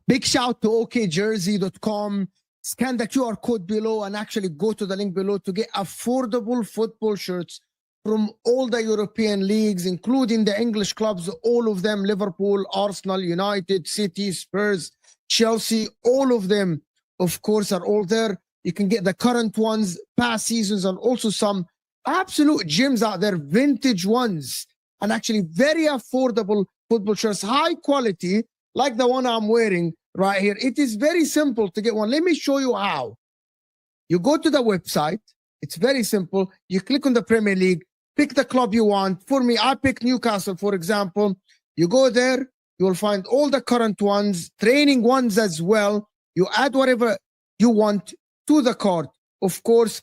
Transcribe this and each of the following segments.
Big shout to okjersey.com. Scan the QR code below and actually go to the link below to get affordable football shirts from all the European leagues, including the English clubs, all of them, Liverpool, Arsenal, United, City, Spurs, Chelsea, all of them, of course, are all there. You can get the current ones, past seasons, and also some absolute gems out there, vintage ones, and actually very affordable football shirts, high quality, like the one I'm wearing right here. It is very simple to get one. Let me show you how. You go to the website. It's very simple. You click on the Premier League, pick the club you want. For me, I pick Newcastle, for example. You go there, you will find all the current ones, training ones as well. You add whatever you want to the cart. Of course,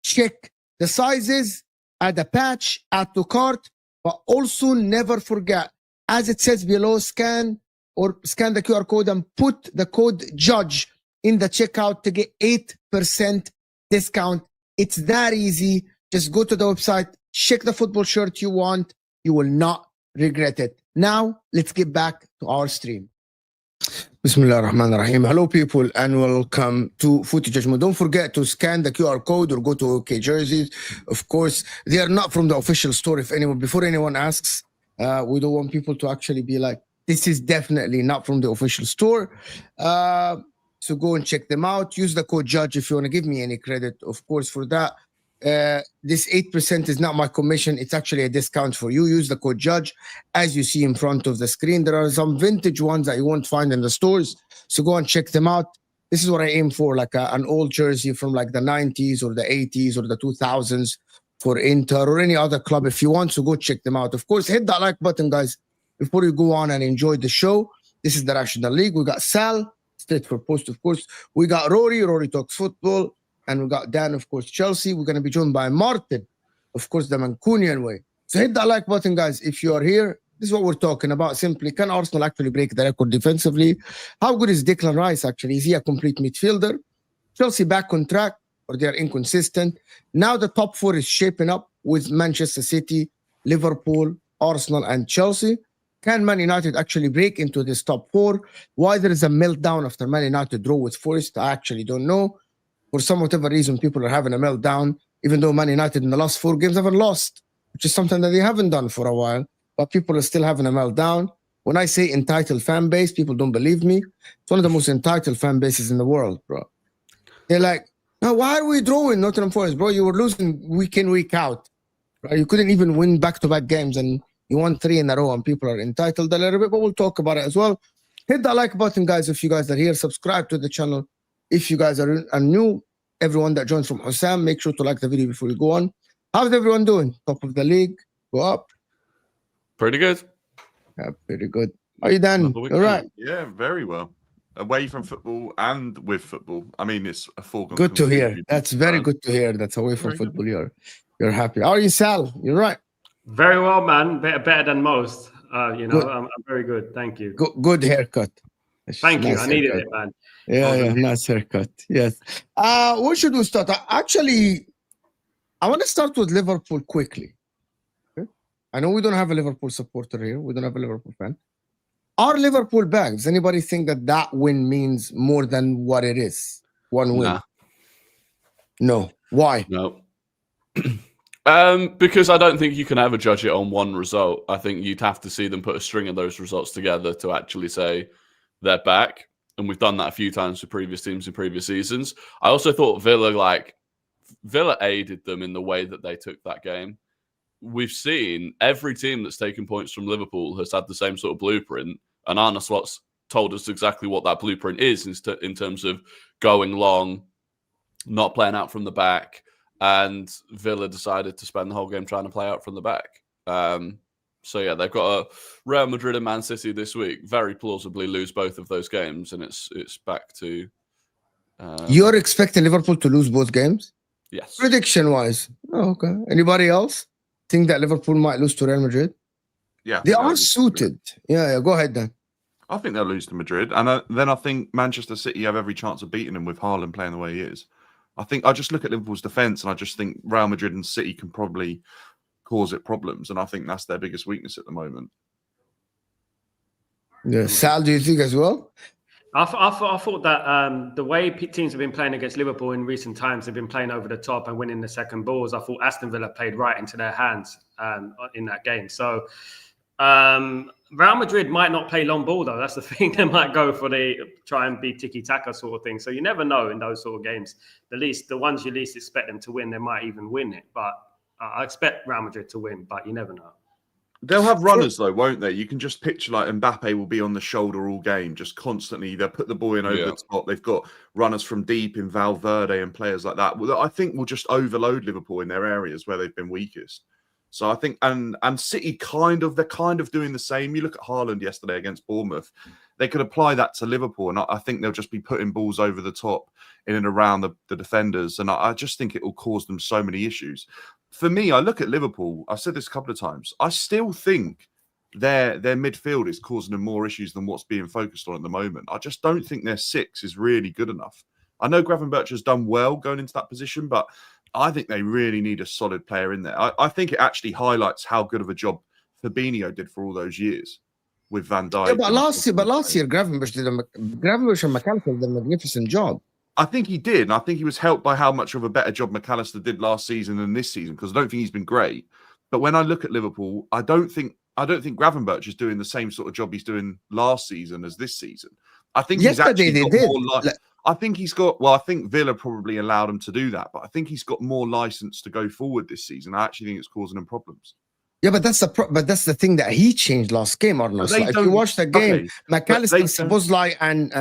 check the sizes, add a patch, add to cart, but also never forget, as it says below, scan the QR code and put the code JUDGE in the checkout to get 8% discount. It's that easy. Just go to the website, check the football shirt you want. You will not regret it. Now, let's get back to our stream. Bismillah ar-Rahman ar-Rahim. Hello, people, and welcome to Footy Judgment. Don't forget to scan the QR code or go to OK Jerseys. Of course, they are not from the official store. Before anyone asks, we don't want people to actually be like, this is definitely not from the official store. So go and check them out. Use the code JUDGE if you want to give me any credit, of course, for that. This 8% is not my commission. It's actually a discount for you. Use the code JUDGE as you see in front of the screen. There are some vintage ones that you won't find in the stores. So go and check them out. This is what I aim for, like an old jersey from like the 90s or the 80s or the 2000s for Inter or any other club if you want. So go check them out. Of course, hit that like button, guys, before you go on and enjoy the show. This is the National League. We got Sal, straight for post, of course. We got Rory talks football. And we got Dan, of course, Chelsea. We're going to be joined by Martin, of course, the Mancunian way. So hit that like button, guys, if you are here. This is what we're talking about. Simply, can Arsenal actually break the record defensively? How good is Declan Rice, actually? Is he a complete midfielder? Chelsea back on track, or they are inconsistent? Now the top four is shaping up with Manchester City, Liverpool, Arsenal, and Chelsea. Can Man United actually break into this top four? Why there is a meltdown after Man United draw with Forest, I actually don't know. For some whatever reason, people are having a meltdown, even though Man United in the last 4 games haven't lost, which is something that they haven't done for a while. But people are still having a meltdown. When I say entitled fan base, people don't believe me. It's one of the most entitled fan bases in the world, bro. They're like, now why are we drawing Nottingham Forest, bro? You were losing week in, week out. Right? You couldn't even win back-to-back games, and you won 3 in a row, and people are entitled a little bit, but we'll talk about it as well. Hit that like button, guys, if you guys are here. Subscribe to the channel if you guys are new. everyone that joins from Hussam. Make sure to like the video before we go on. How's everyone doing? Top of the league? Go up? Pretty good. Yeah, pretty good. Are you done? All right. Yeah, very well. Away from football and with football. I mean, it's a foregone Good to hear. conclusion. That's very good to hear. That's away from Very football. You're happy. Are you, Sal? You're right. Very well, man. Better than most. You know, Good. I'm very good. Thank you. Good haircut. Thank you. Nice I needed haircut. it, man. Yeah, nice haircut. Yes. Where should we start? Actually, I want to start with Liverpool quickly. Okay? I know we don't have a Liverpool supporter here. We don't have a Liverpool fan. Are Liverpool back? Does anybody think that win means more than what it is? One win? Nah. No. Why? No. Because I don't think you can ever judge it on one result. I think you'd have to see them put a string of those results together to actually say they're back. And we've done that a few times with previous teams in previous seasons. I also thought Villa aided them in the way that they took that game. We've seen every team that's taken points from Liverpool has had the same sort of blueprint. And Arne Slot's told us exactly what that blueprint is in terms of going long, not playing out from the back. And Villa decided to spend the whole game trying to play out from the back. So, yeah, they've got a Real Madrid and Man City this week. Very plausibly lose both of those games. And it's back to... You're expecting Liverpool to lose both games? Yes. Prediction-wise. Oh, okay. Anybody else think that Liverpool might lose to Real Madrid? Yeah. They are suited. Yeah, go ahead then. I think they'll lose to Madrid. And then I think Manchester City have every chance of beating them with Haaland playing the way he is. I just look at Liverpool's defence and I just think Real Madrid and City can probably cause it problems. And I think that's their biggest weakness at the moment. Yeah. Sal, do you think as well? I thought that the way teams have been playing against Liverpool in recent times, they've been playing over the top and winning the second balls. I thought Aston Villa played right into their hands in that game. So Real Madrid might not play long ball, though. That's the thing. They might go for try and be tiki-taka sort of thing. So you never know in those sort of games. The ones you least expect them to win, they might even win it. But I expect Real Madrid to win, but you never know. They'll have runners, though, won't they? You can just picture like Mbappe will be on the shoulder all game, just constantly. They'll put the ball in over the top. They've got runners from deep in Valverde and players like that. Well, I think will just overload Liverpool in their areas where they've been weakest. So I think, and City they're kind of doing the same. You look at Haaland yesterday against Bournemouth. They could apply that to Liverpool, and I think they'll just be putting balls over the top in and around the defenders. And I just think it will cause them so many issues. For me, I look at Liverpool. I've said this a couple of times. I still think their midfield is causing them more issues than what's being focused on at the moment. I just don't think their six is really good enough. I know Gravenberch has done well going into that position, but I think they really need a solid player in there. I think it actually highlights how good of a job Fabinho did for all those years with Van Dijk. Yeah, but last year, Gravenberch and McAllister did a magnificent job. I think he did, and I think he was helped by how much of a better job McAllister did last season than this season, because I don't think he's been great. But when I look at Liverpool, I don't think Gravenberch is doing the same sort of job he's doing last season as this season. I think he's actually got more I think he's got. Well, I think Villa probably allowed him to do that, but I think he's got more license to go forward this season. I actually think it's causing him problems. Yeah, but that's the thing that he changed last game, Arnold. Like, if you watch the game, McAllister, Szoboszlai, and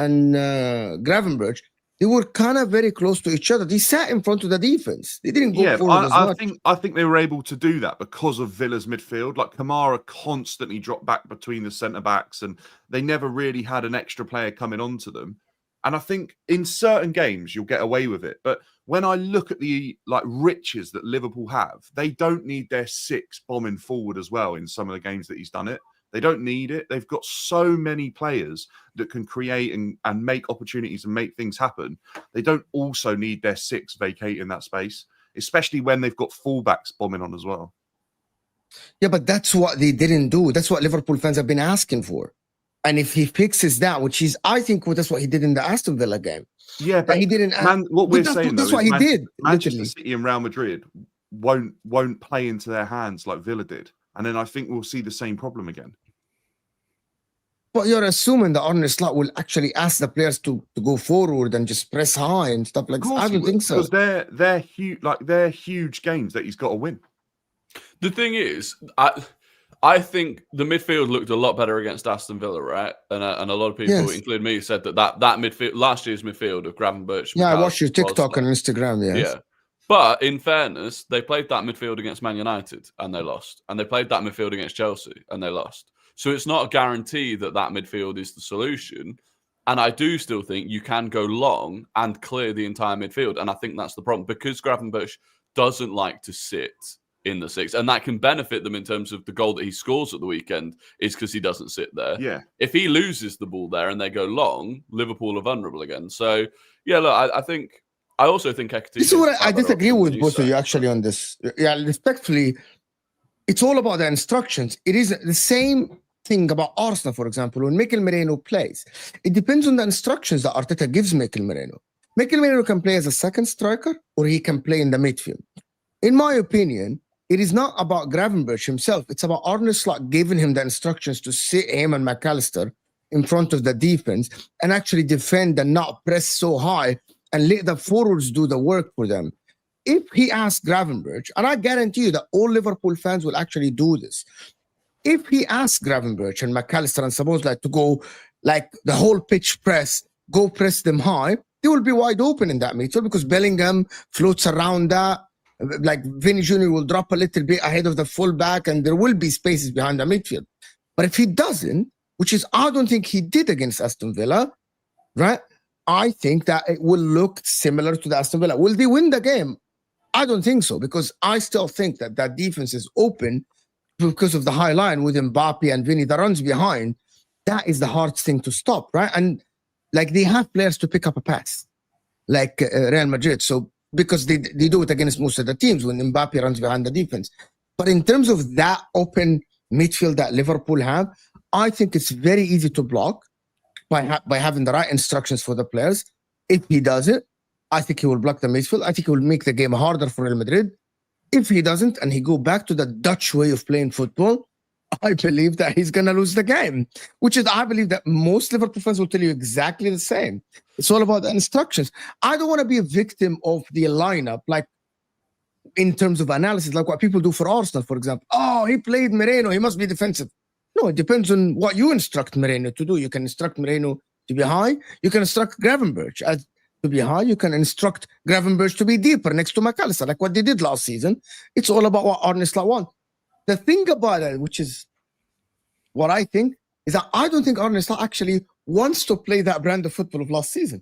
Gravenberch, they were kind of very close to each other. They sat in front of the defense. They didn't go forward as much. I think they were able to do that because of Villa's midfield. Like Kamara constantly dropped back between the centre backs, and they never really had an extra player coming onto them. And I think in certain games you'll get away with it, but when I look at the riches that Liverpool have, they don't need their six bombing forward as well. In some of the games that he's done it, they don't need it. They've got so many players that can create and make opportunities and make things happen. They don't also need their six vacating that space, especially when they've got fullbacks bombing on as well. Yeah, but that's what they didn't do. That's what Liverpool fans have been asking for. And if he fixes that, which is, I think that's what he did in the Aston Villa game. Yeah, but he didn't. What we're saying that's though, what he did. Manchester City and Real Madrid won't play into their hands like Villa did, and then I think we'll see the same problem again. But you're assuming that Arne Slot will actually ask the players to go forward and just press high and stuff like that. I don't think so. Because they're huge, they're huge games that he's got to win. The thing is, I think the midfield looked a lot better against Aston Villa, right? And a lot of people, Yes. including me, said that midfield, last year's midfield of Gravenberch. Yeah, I McAllister watched your was TikTok like- and Instagram. Yes. Yeah. But in fairness, they played that midfield against Man United and they lost. And they played that midfield against Chelsea and they lost. So it's not a guarantee that midfield is the solution. And I do still think you can go long and clear the entire midfield. And I think that's the problem because Gravenberch doesn't like to sit in the six. And that can benefit them in terms of the goal that he scores at the weekend is because he doesn't sit there. Yeah. If he loses the ball there and they go long, Liverpool are vulnerable again. So, yeah, look, I also think Ekatike. This is what I disagree with both of you actually on this. Yeah, respectfully, it's all about the instructions. It is the same thing about Arsenal, for example, when Mikel Merino plays. It depends on the instructions that Arteta gives Mikel Merino. Mikel Merino can play as a second striker or he can play in the midfield. In my opinion, it is not about Gravenberch himself. It's about Arne Slot giving him the instructions to sit him and McAllister in front of the defense and actually defend and not press so high and let the forwards do the work for them. If he asks Gravenberch, and I guarantee you that all Liverpool fans will actually do this, if he asks Gravenberch and McAllister and suppose like to go like the whole pitch press, go press them high, they will be wide open in that midfield because Bellingham floats around that. Like Vinny Jr. will drop a little bit ahead of the fullback and there will be spaces behind the midfield. But if he doesn't, which is I don't think he did against Aston Villa, right? I think that it will look similar to the Aston Villa. Will they win the game? I don't think so because I still think that that defense is open because of the high line with Mbappe and Vinny that runs behind. That is the hardest thing to stop, right? And like they have players to pick up a pass, like Real Madrid. So because they do it against most of the teams when Mbappe runs behind the defense. But in terms of that open midfield that Liverpool have, I think it's very easy to block by having the right instructions for the players. If he does it, I think he will block the midfield. I think he will make the game harder for Real Madrid. If he doesn't, and he go back to the Dutch way of playing football, I believe that he's going to lose the game, which is, I believe that most Liverpool fans will tell you exactly the same. It's all about the instructions. I don't want to be a victim of the lineup, like in terms of analysis, like what people do for Arsenal, for example. Oh, he played Moreno, he must be defensive. No, it depends on what you instruct Moreno to do. You can instruct Moreno to be high. You can instruct Gravenberch to be high. You can instruct Gravenberch to be deeper next to McAllister, like what they did last season. It's all about what Arne Slot wants. The thing about it, which is what I think, is that I don't think Arne Slot actually wants to play that brand of football of last season.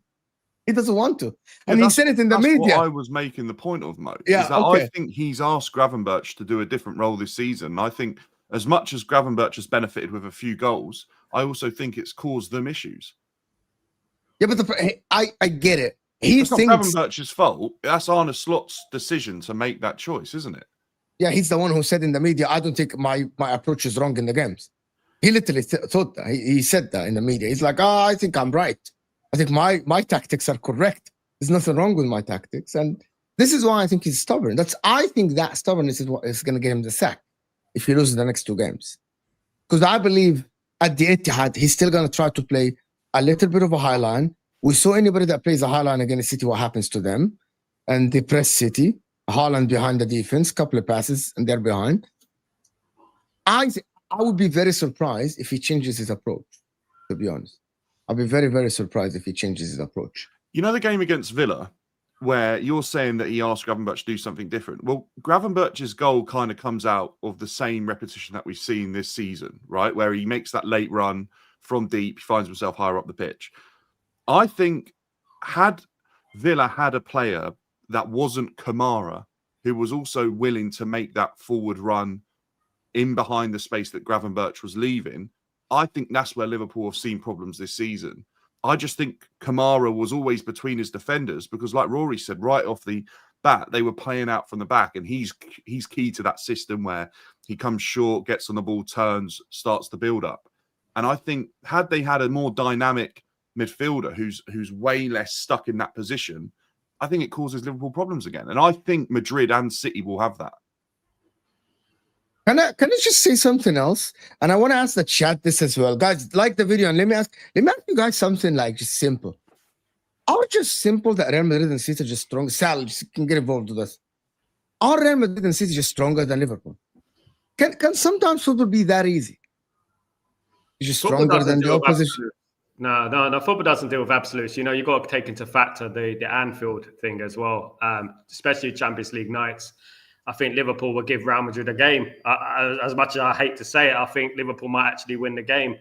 He doesn't want to. And he said it in the media. That's what I was making the point of, Mo. Yeah, is that I think he's asked Gravenberch to do a different role this season. I think as much as Gravenberch has benefited with a few goals, I also think it's caused them issues. Yeah, but I get it. He It's thinks not Gravenberch's fault. That's Arne Slot's decision to make that choice, isn't it? Yeah, he's the one who said in the media, I don't think my approach is wrong in the games. He literally thought that. He said that in the media. He's like, I think I'm right. I think my tactics are correct. There's nothing wrong with my tactics. And this is why I think he's stubborn. I think that stubbornness is what is going to get him the sack if he loses the next two games. Because I believe at the Etihad, he's still going to try to play a little bit of a high line. We saw anybody that plays a high line against City, what happens to them. And they press City. Haaland behind the defense, couple of passes, and they're behind. I would be very surprised if he changes his approach, to be honest. I'll be very, very surprised if he changes his approach. You know the game against Villa, where you're saying that he asked Gravenberch to do something different? Well, Gravenberch's goal kind of comes out of the same repetition that we've seen this season, right? Where he makes that late run from deep, he finds himself higher up the pitch. I think had Villa had a player that wasn't Kamara, who was also willing to make that forward run in behind the space that Gravenberch was leaving, I think that's where Liverpool have seen problems this season. I just think Kamara was always between his defenders because, like Rory said, right off the bat, they were playing out from the back, and he's key to that system where he comes short, gets on the ball, turns, starts the build up. And I think had they had a more dynamic midfielder who's way less stuck in that position, I think it causes Liverpool problems again. And I think Madrid and City will have that. Can I just say something else? And I want to ask the chat this as well. Guys, like the video, and let me ask you guys something like just simple. Are just simple that Real Madrid and City are just strong? Sal, just can get involved with us. Are Real Madrid and City just stronger than Liverpool? Can sometimes football be that easy? You're just stronger than the opposition. No. Football doesn't deal with absolutes. You know, you've got to take into factor the Anfield thing as well, especially Champions League nights. I think Liverpool will give Real Madrid a game. As much as I hate to say it, I think Liverpool might actually win the game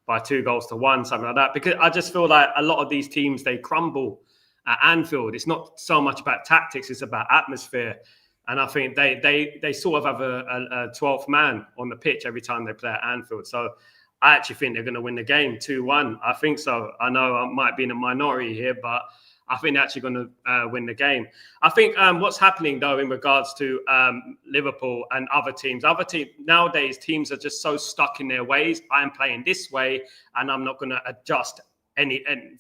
by 2-1, something like that. Because I just feel like a lot of these teams, they crumble at Anfield. It's not so much about tactics, it's about atmosphere. And I think they sort of have a 12th man on the pitch every time they play at Anfield. So I actually think they're going to win the game 2-1. I think so. I know I might be in a minority here, but I think they're actually going to win the game. I think what's happening, though, in regards to Liverpool and other teams nowadays, teams are just so stuck in their ways. I'm playing this way, and I'm not going to adjust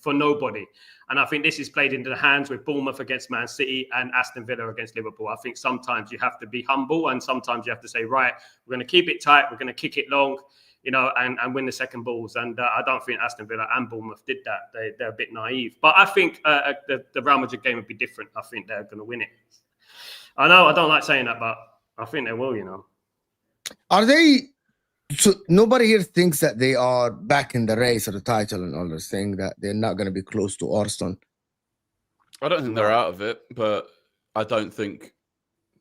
for nobody. And I think this is played into the hands with Bournemouth against Man City and Aston Villa against Liverpool. I think sometimes you have to be humble, and sometimes you have to say, right, we're going to keep it tight, we're going to kick it long, you know, and win the second balls. And I don't think Aston Villa and Bournemouth did that. They're a bit naive. But I think the Real Madrid game would be different. I think they're going to win it. I know I don't like saying that, but I think they will, you know. Are they... So nobody here thinks that they are back in the race of the title and all this thing, that they're not going to be close to Arsenal? I don't think they're out of it, but I don't think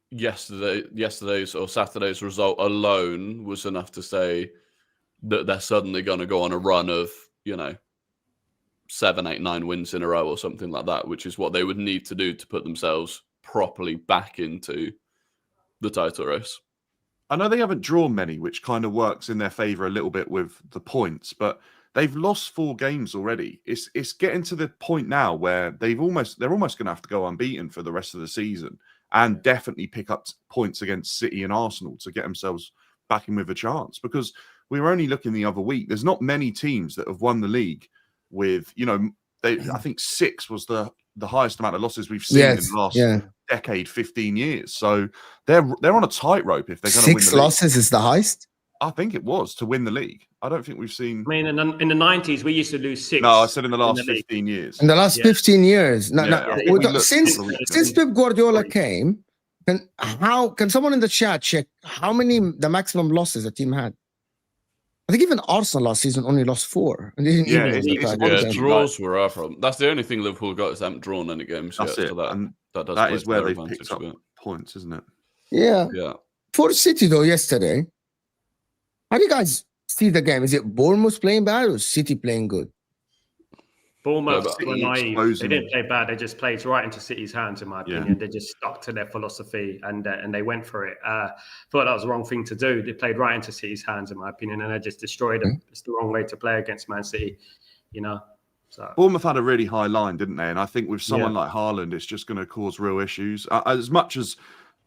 yesterday's or Saturday's result alone was enough to say that they're suddenly going to go on a run of, you know, 7, 8, 9 wins in a row or something like that, which is what they would need to do to put themselves properly back into the title race. I know they haven't drawn many, which kind of works in their favour a little bit with the points, but they've lost 4 games already. It's getting to the point now where they're almost going to have to go unbeaten for the rest of the season and definitely pick up points against City and Arsenal to get themselves back in with a chance. Because we were only looking the other week. There's not many teams that have won the league with, you know, I think 6 was the highest amount of losses we've seen in the last decade, 15 years. So they're on a tightrope if they're going to win the league. 6 losses is the highest? I think it was to win the league. I don't think we've seen... I mean, in the 90s, we used to lose 6. No, I said in the last 15 years. In the last 15 years. Since Pep Guardiola came, can someone in the chat check how many the maximum losses a team had? I think even Arsenal last season only lost 4. And they didn't draws were our problem. That's the only thing Liverpool got is they haven't drawn any games yet. So that is where they've picked up points, isn't it? Yeah. For City, though, yesterday, how do you guys see the game? Is it Bournemouth playing bad or City playing good? Bournemouth were naive. They didn't play bad. They just played right into City's hands, in my opinion. They just stuck to their philosophy and they went for it. Thought that was the wrong thing to do. They played right into City's hands, in my opinion, and they just destroyed them. It's the wrong way to play against Man City, you know. So Bournemouth had a really high line, didn't they? And I think with someone like Haaland, it's just going to cause real issues. As much as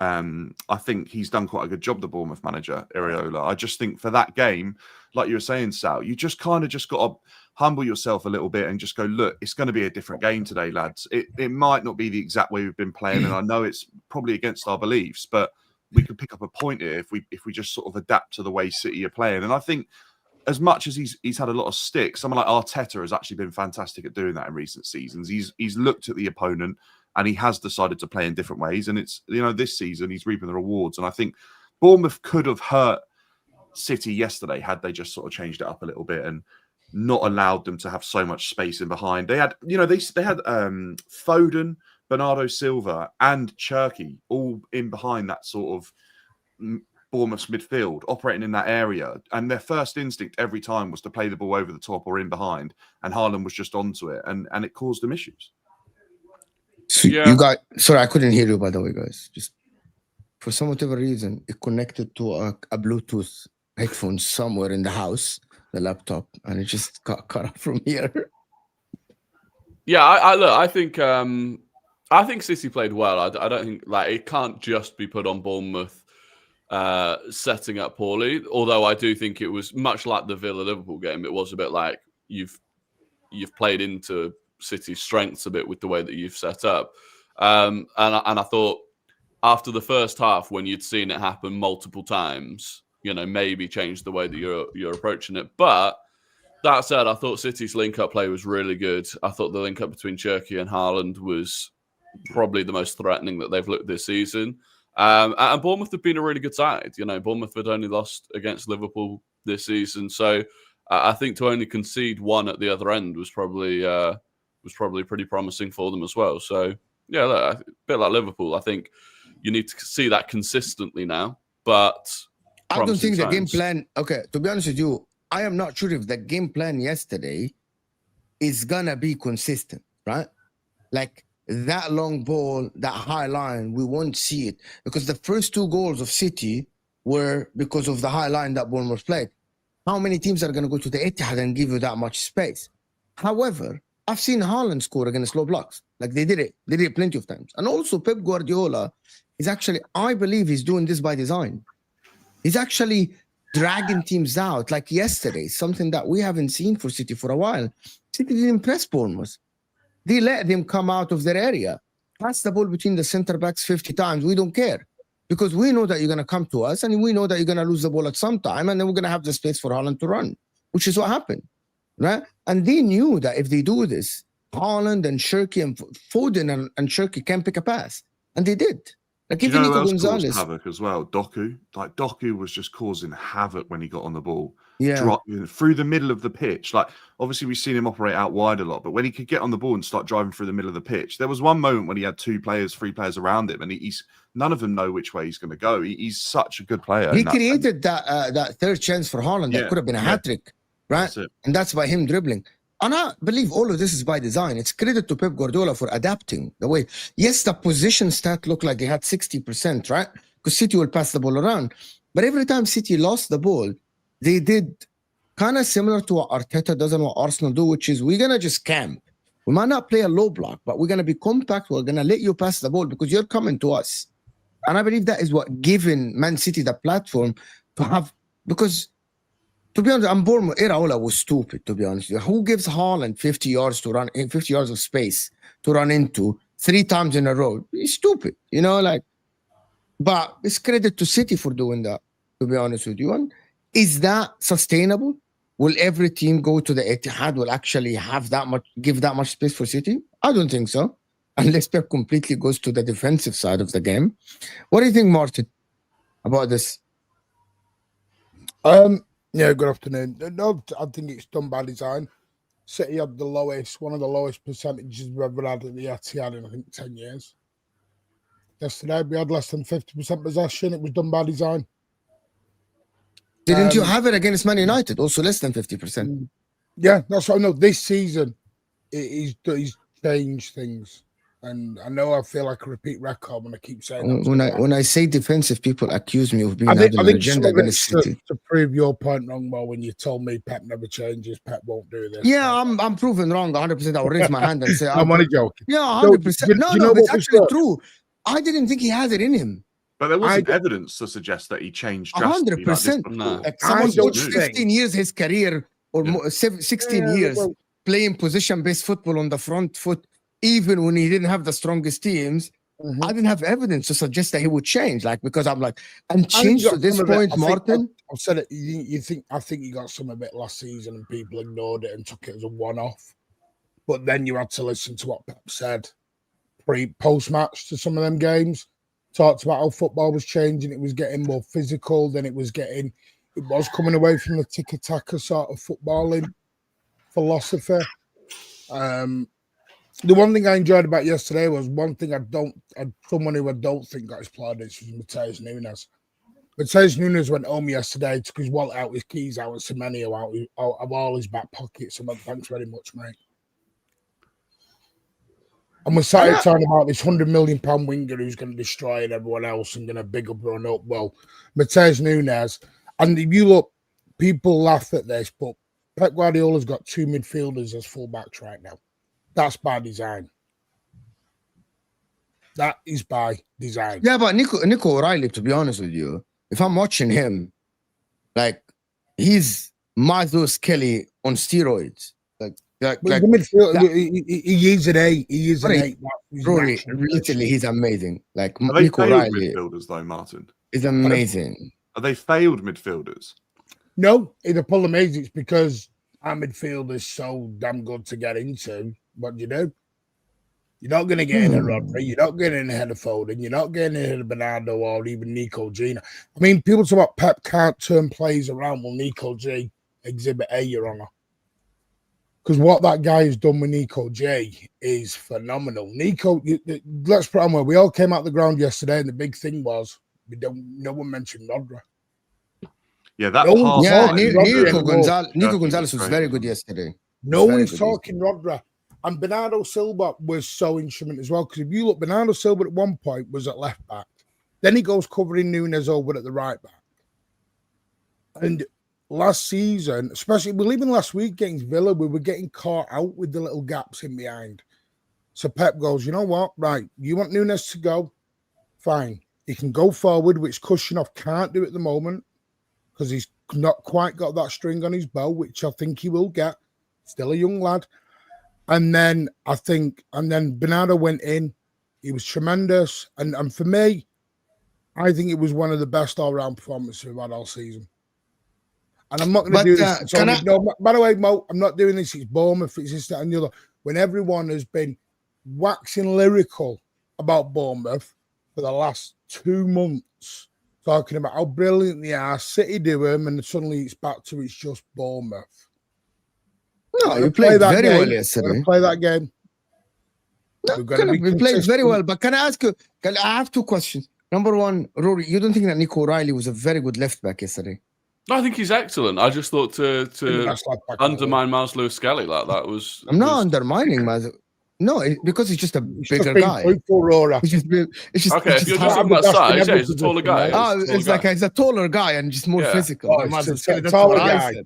I think he's done quite a good job, the Bournemouth manager, Areola. I just think for that game, like you were saying, Sal, you just kind of just got to humble yourself a little bit and just go, look, it's going to be a different game today, lads. It might not be the exact way we've been playing, and I know it's probably against our beliefs, but we could pick up a point here if we just sort of adapt to the way City are playing. And I think as much as he's had a lot of stick, someone like Arteta has actually been fantastic at doing that in recent seasons. He's looked at the opponent and he has decided to play in different ways. And it's, you know, this season he's reaping the rewards. And I think Bournemouth could have hurt City yesterday had they just sort of changed it up a little bit and not allowed them to have so much space in behind. They had, you know, they had Foden, Bernardo Silva, and Cherky all in behind that sort of Bournemouth's midfield, operating in that area. And their first instinct every time was to play the ball over the top or in behind. And Haaland was just onto it, and it caused them issues. So you got, sorry, I couldn't hear you, by the way, guys. Just for some whatever reason, it connected to a Bluetooth headphone somewhere in the house, the laptop, and it just got cut off from here. Yeah, I think City played well. I don't think it can't just be put on Bournemouth setting up poorly. Although I do think it was much like the Villa-Liverpool game. It was a bit like you've played into City's strengths a bit with the way that you've set up. And I thought after the first half, when you'd seen it happen multiple times, you know, maybe change the way that you're approaching it. But that said, I thought City's link-up play was really good. I thought the link-up between Cherky and Haaland was probably the most threatening that they've looked this season. And Bournemouth have been a really good side. You know, Bournemouth had only lost against Liverpool this season, so I think to only concede one at the other end was probably pretty promising for them as well. So yeah, look, a bit like Liverpool, I think you need to see that consistently now. But I don't think the game signs. plan. Okay, to be honest with you, I am not sure if the game plan yesterday is gonna be consistent, right? Like that long ball, that high line, we won't see it because the first 2 goals of City were because of the high line that Bournemouth played. How many teams are going to go to the Etihad and give you that much space? However, I've seen Haaland score against low blocks. Like they did it plenty of times. And also Pep Guardiola is actually, I believe he's doing this by design. He's actually dragging teams out. Like yesterday, something that we haven't seen for City for a while. City didn't press Bournemouth. They let them come out of their area. Pass the ball between the center backs 50 times. We don't care. Because we know that you're going to come to us and we know that you're going to lose the ball at some time and then we're going to have the space for Haaland to run, which is what happened, right? And they knew that if they do this, Haaland and Shirky and Foden and Shirky can pick a pass. And they did. Like Do you even know who Nico else caused Gonzalez. havoc as well? Doku. Like Doku was just causing havoc when he got on the ball. Yeah. Through the middle of the pitch. Like obviously we've seen him operate out wide a lot, but when he could get on the ball and start driving through the middle of the pitch, there was one moment when he had 3 players around him, and he's none of them know which way he's going to go. He's such a good player. He created that third chance for Haaland that could have been a hat-trick, right? And that's by him dribbling. And I believe all of this is by design. It's credit to Pep Guardiola for adapting the way. Yes, the position stat looked like they had 60%, right? Because City will pass the ball around. But every time City lost the ball, they did kind of similar to what Arteta does and what Arsenal do, which is we're going to just camp. We might not play a low block, but we're going to be compact. We're going to let you pass the ball because you're coming to us. And I believe that is what given Man City the platform to have, because to be honest, Bournemouth, Iraola was stupid, to be honest. Who gives Haaland 50 yards to run, 50 yards of space to run into 3 times in a row? He's stupid, you know, like, but it's credit to City for doing that, to be honest with you. And is that sustainable? Will every team go to the Etihad will actually have that much, give that much space for City? I don't think so. Unless Pep completely goes to the defensive side of the game. What do you think, Martin, about this? Yeah, good afternoon. No, I think it's done by design. City had one of the lowest percentages we've ever had at the Etihad in, I think, 10 years. Yesterday, we had less than 50% possession. It was done by design. Didn't you have it against Man United? Also less than 50%. Yeah, that's what I know. This season, he's changed things. And I know I feel like a repeat record when I keep saying that. When I say defensive, people accuse me of being having an agenda against City. To prove your point wrong, well, when you told me Pep never changes, Pep won't do this. Yeah, I'm proven wrong 100%. I'll raise my hand and say I'm only joking. Yeah, 100%. No, it's actually true. I didn't think he has it in him. But there wasn't evidence to suggest that he changed drastically. 100%. Like someone coached 15 years his career or 16 years playing position-based football on the front foot. Even when he didn't have the strongest teams, I didn't have evidence to suggest that he would change. Like, because I'm like, and change to this point, Martin. I've said it. I think you got some of it last season and people ignored it and took it as a one-off. But then you had to listen to what Pep said post-match to some of them games. Talked about how football was changing. It was getting more physical than it was coming away from the tiki-taka sort of footballing philosophy. The one thing I enjoyed about yesterday was someone who I don't think got his plaudits was Matheus Nunes. Matheus Nunes went home yesterday, took his wallet out, his keys out, and Semenyo out of all his back pockets. So thanks very much, mate. And we're sat here talking about this £100 million winger who's going to destroy everyone else and going to big up run up. Well, Matheus Nunes, and if you look, people laugh at this, but Pep Guardiola's got 2 midfielders as fullbacks right now. That's by design. That is by design. Yeah, but Nico O'Reilly, to be honest with you, if I'm watching him, like he's Matheus Kelly on steroids. Like the midfield, he is an 8. He is an 8. Literally, he's amazing. Like Are they Nico failed O'Reilly midfielders though, Martin? is amazing. Are they failed midfielders? No, the problem is it's because our midfield is so damn good to get into. What do? You're not going to get in a Rodri. You're not getting in ahead of Foden. You're not getting in ahead of Bernardo or even Nico G. I mean, people talk about Pep can't turn plays around. Well, Nico G, exhibit A, Your Honour. Because what that guy has done with Nico J is phenomenal. Nico, let's put on where we all came out the ground yesterday, and the big thing was no one mentioned Rodri. Yeah, that No pass. Yeah, Rodri Nico Gonzalez was very good yesterday. No one's talking Rodri. And Bernardo Silva was so instrumental as well. Because if you look, Bernardo Silva at one point was at left back. Then he goes covering Nunes over at the right back. And last season, especially, well, even last week against Villa, we were getting caught out with the little gaps in behind. So Pep goes, you know what? Right, you want Nunes to go? Fine. He can go forward, which Kushinov can't do at the moment because he's not quite got that string on his bow, which I think he will get. Still a young lad. And then Bernardo went in. He was tremendous. And for me, I think it was one of the best all-round performances we've had all season. And I'm not going to do this. No, by the way, Mo, I'm not doing this. It's Bournemouth. It's this, that, and the other. When everyone has been waxing lyrical about Bournemouth for the last 2 months, talking about how brilliant they are, City do them, and suddenly it's back to it's just Bournemouth. No, you played very well yesterday. Play that game. No, we played very well. But can I ask you? I have 2 questions. Number one, Rory, you don't think that Nico O'Reilly was a very good left back yesterday? No, I think he's excellent. I just thought to undermine Miles Lewis-Skelly like that was. I'm not undermining Miles. No, because he's just a bigger guy. It's just okay. If you're just talking about size, yeah, he's a taller guy. It's like he's a taller guy and just more physical. Miles Lewis-Skelly.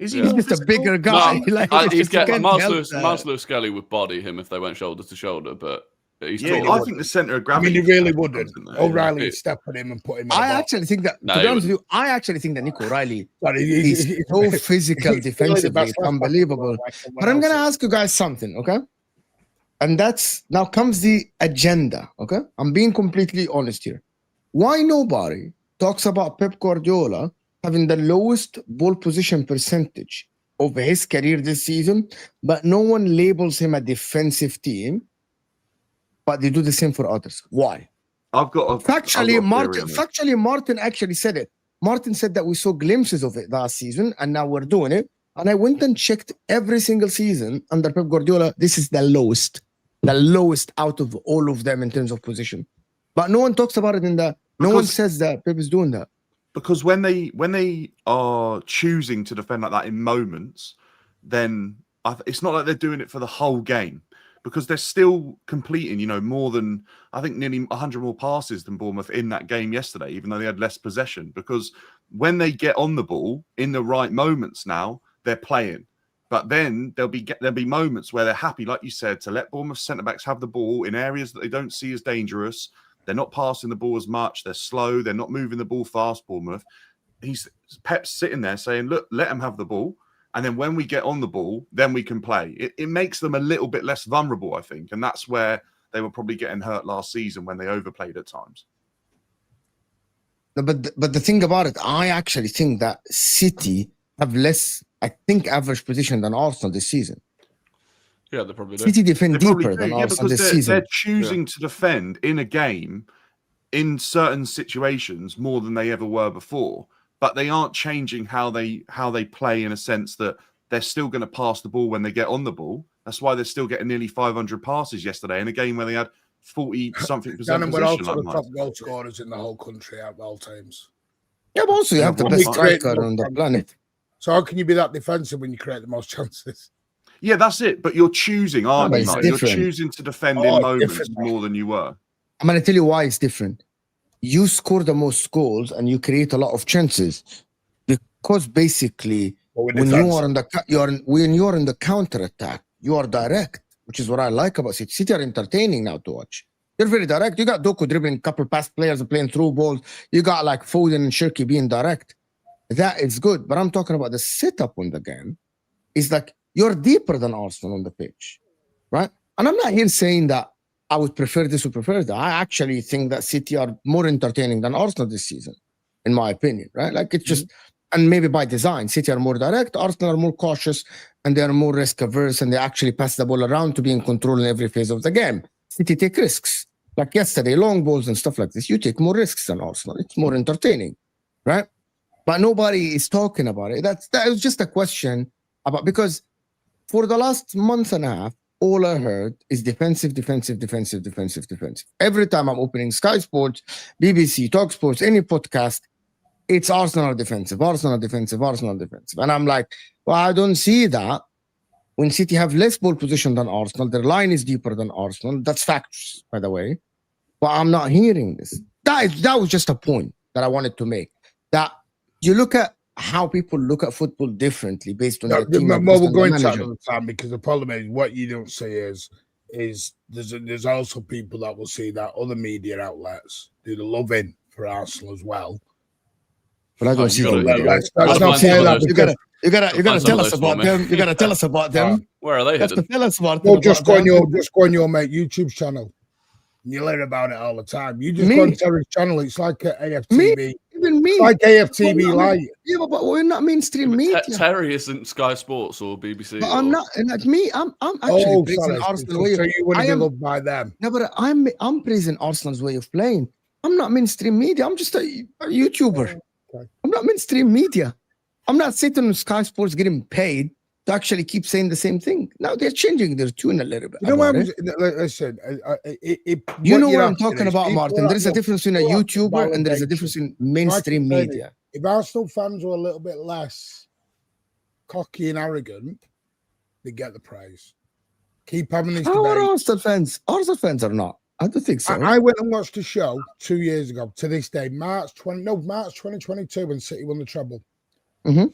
He's just a bigger guy. Miles Lewis-Skelly would body him if they went shoulder to shoulder, but he's I think the centre of gravity. I mean, he really wouldn't. O'Reilly would step on him and put him. I actually think that. To be honest with you, I actually think that Nico O'Reilly is so physical defensively, it's unbelievable. But I'm gonna ask you guys something, okay? And that's now comes the agenda, okay? I'm being completely honest here. Why nobody talks about Pep Guardiola having the lowest ball position percentage of his career this season, but no one labels him a defensive team, but they do the same for others? Why? Factually, Martin actually said it. Martin said that we saw glimpses of it last season, and now we're doing it. And I went and checked every single season under Pep Guardiola. This is the lowest out of all of them in terms of position. But no one talks about it no one says that Pep is doing that. Because when they are choosing to defend like that in moments, then it's not like they're doing it for the whole game, because they're still completing, more than, I think, nearly 100 more passes than Bournemouth in that game yesterday, even though they had less possession. Because when they get on the ball in the right moments now, they're playing. But then there'll be moments where they're happy, like you said, to let Bournemouth centre-backs have the ball in areas that they don't see as dangerous. They're not passing the ball as much. They're slow. They're not moving the ball fast, Bournemouth. Pep's sitting there saying, look, let them have the ball. And then when we get on the ball, then we can play. It makes them a little bit less vulnerable, I think. And that's where they were probably getting hurt last season, when they overplayed at times. No, but the thing about it, I actually think that City have less, I think, average position than Arsenal this season. Yeah, they probably do. City defend deeper than Arsenal this season. They're choosing to defend in a game in certain situations more than they ever were before. But they aren't changing how they play, in a sense that they're still going to pass the ball when they get on the ball. That's why they're still getting nearly 500 passes yesterday in a game where they had 40-something percent possession. We're also the top goal scorers in the whole country at all times. Yeah, but also you have the best striker on the planet. So how can you be that defensive when you create the most chances? Yeah, that's it. But you're choosing, aren't you? You're choosing to defend in moments more than you were. I'm going to tell you why it's different. You score the most goals and you create a lot of chances because basically when you're in the counter attack, you are direct, which is what I like about City. City are entertaining now to watch. They're very direct. You got Doku dribbling a couple past players and playing through balls. You got like Foden and Shirky being direct. That is good. But I'm talking about the setup on the game. It's like you're deeper than Arsenal on the pitch, right? And I'm not here saying that I would prefer this or prefer that. I actually think that City are more entertaining than Arsenal this season, in my opinion, right? Like it's just, and maybe by design, City are more direct, Arsenal are more cautious, and they are more risk averse, and they actually pass the ball around to be in control in every phase of the game. City take risks. Like yesterday, long balls and stuff like this. You take more risks than Arsenal. It's more entertaining, right? But nobody is talking about it. That was just a question about, because for the last month and a half, all I heard is defensive. Every time I'm opening Sky Sports, BBC, Talk Sports, any podcast, it's Arsenal defensive. And I'm like, well, I don't see that. When City have less ball position than Arsenal, their line is deeper than Arsenal. That's facts, by the way. But I'm not hearing this. That was just a point that I wanted to make. That you look at how people look at football differently based on their team. Well, we're going to that another time, because the problem is what you don't see is there's also people that will see that other media outlets do the loving for Arsenal as well. But I don't see them. You gotta tell us about them. You gotta tell us about them. Where are they headed? Tell us about them. Well, just go on your mate YouTube's channel. You learn about it all the time. You just go on Terry's channel. It's like AFTV. Even me. It's like AFTV Live. Yeah, but we're not mainstream media. Terry isn't Sky Sports or BBC. But I'm not. And like me, I'm actually praising Arsenal way. So you wouldn't be loved by them. No, but I'm praising Arsenal's way of playing. I'm not mainstream media. I'm just a YouTuber. Okay. I'm not mainstream media. I'm not sitting on Sky Sports getting paid to actually keep saying the same thing. Now they're changing their tune a little bit. You know what? Listen, you know what I'm talking about, Martin. There is a difference between a YouTuber and there is a difference in mainstream media. If Arsenal fans were a little bit less cocky and arrogant, they get the praise. Keep having these debates. How are Arsenal fans? Arsenal fans are not. I don't think so. I went and watched a show 2 years ago. To this day, March 2022, when City won the treble. Mm-hmm.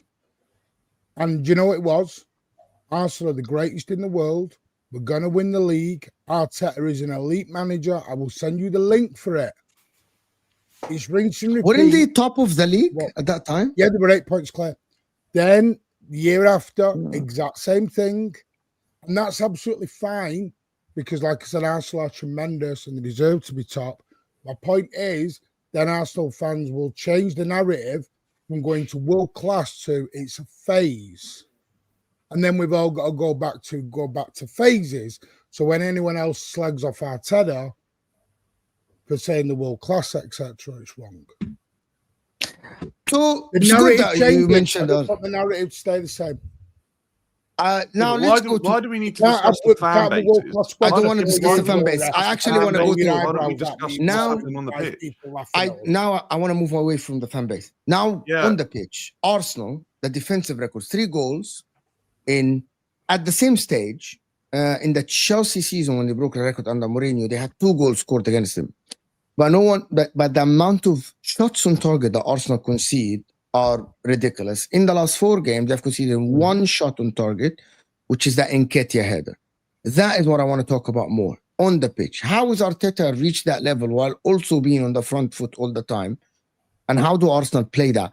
And you know what it was? Arsenal are the greatest in the world. We're going to win the league. Arteta is an elite manager. I will send you the link for it. It's rinse and repeat. Weren't they top of the league at that time? Yeah, they were 8 points clear. Then, the year after, exact same thing. And that's absolutely fine because, like I said, Arsenal are tremendous and they deserve to be top. My point is, then Arsenal fans will change the narrative from going to world class to it's a phase, and then we've all got to go back to phases. So when anyone else slags off Arteta for saying the world class, etc., it's wrong. So the narrative you mentioned the narrative stay the same. Now why do we need to discuss the fan bases? I don't want to discuss the fan base. I actually want to go to on the pitch. I want to move away from the fan base. Now on the pitch, Arsenal, the defensive records, 3 goals at the same stage in the Chelsea season when they broke the record under Mourinho. They had 2 goals scored against them, but but the amount of shots on target that Arsenal concede are ridiculous. In the last 4 games, they've conceded 1 shot on target, which is the Nketiah header. That is what I want to talk about more on the pitch. How has Arteta reached that level while also being on the front foot all the time? And how do Arsenal play that?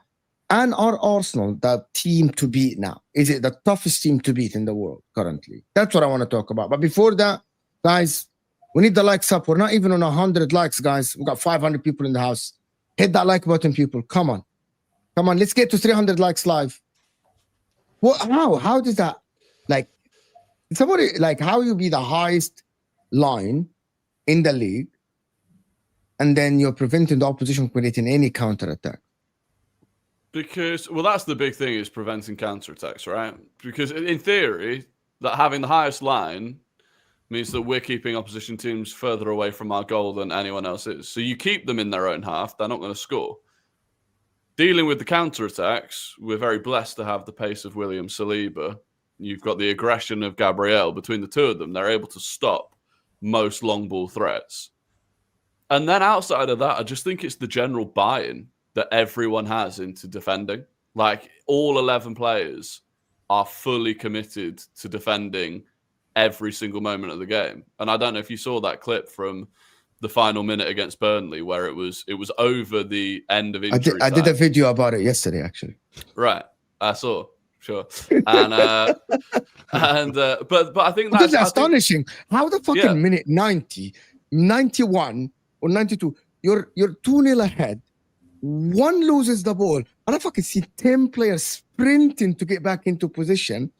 And are Arsenal the team to beat now? Is it the toughest team to beat in the world currently? That's what I want to talk about. But before that, guys, we need the likes up. We're not even on 100 likes, guys. We've got 500 people in the house. Hit that like button, people. Come on. Come on, let's get to 300 likes live. How does that, like, somebody, like, how you be the highest line in the league and then you're preventing the opposition creating any counter-attack? Because, well, that's the big thing is preventing counter-attacks, right? Because in theory, that having the highest line means that we're keeping opposition teams further away from our goal than anyone else is. So you keep them in their own half, they're not going to score. Dealing with the counter-attacks, we're very blessed to have the pace of William Saliba. You've got the aggression of Gabriel. Between the 2 of them, they're able to stop most long ball threats. And then outside of that, I just think it's the general buy-in that everyone has into defending. Like, all 11 players are fully committed to defending every single moment of the game. And I don't know if you saw that clip from the final minute against Burnley, where it was over the end of injury. I did a video about it yesterday, actually. Right, I saw, sure, and but I think that's astonishing. How the fucking minute 90, 91 or 92, you're 2-0 ahead. 1 loses the ball, and I fucking see 10 players sprinting to get back into position,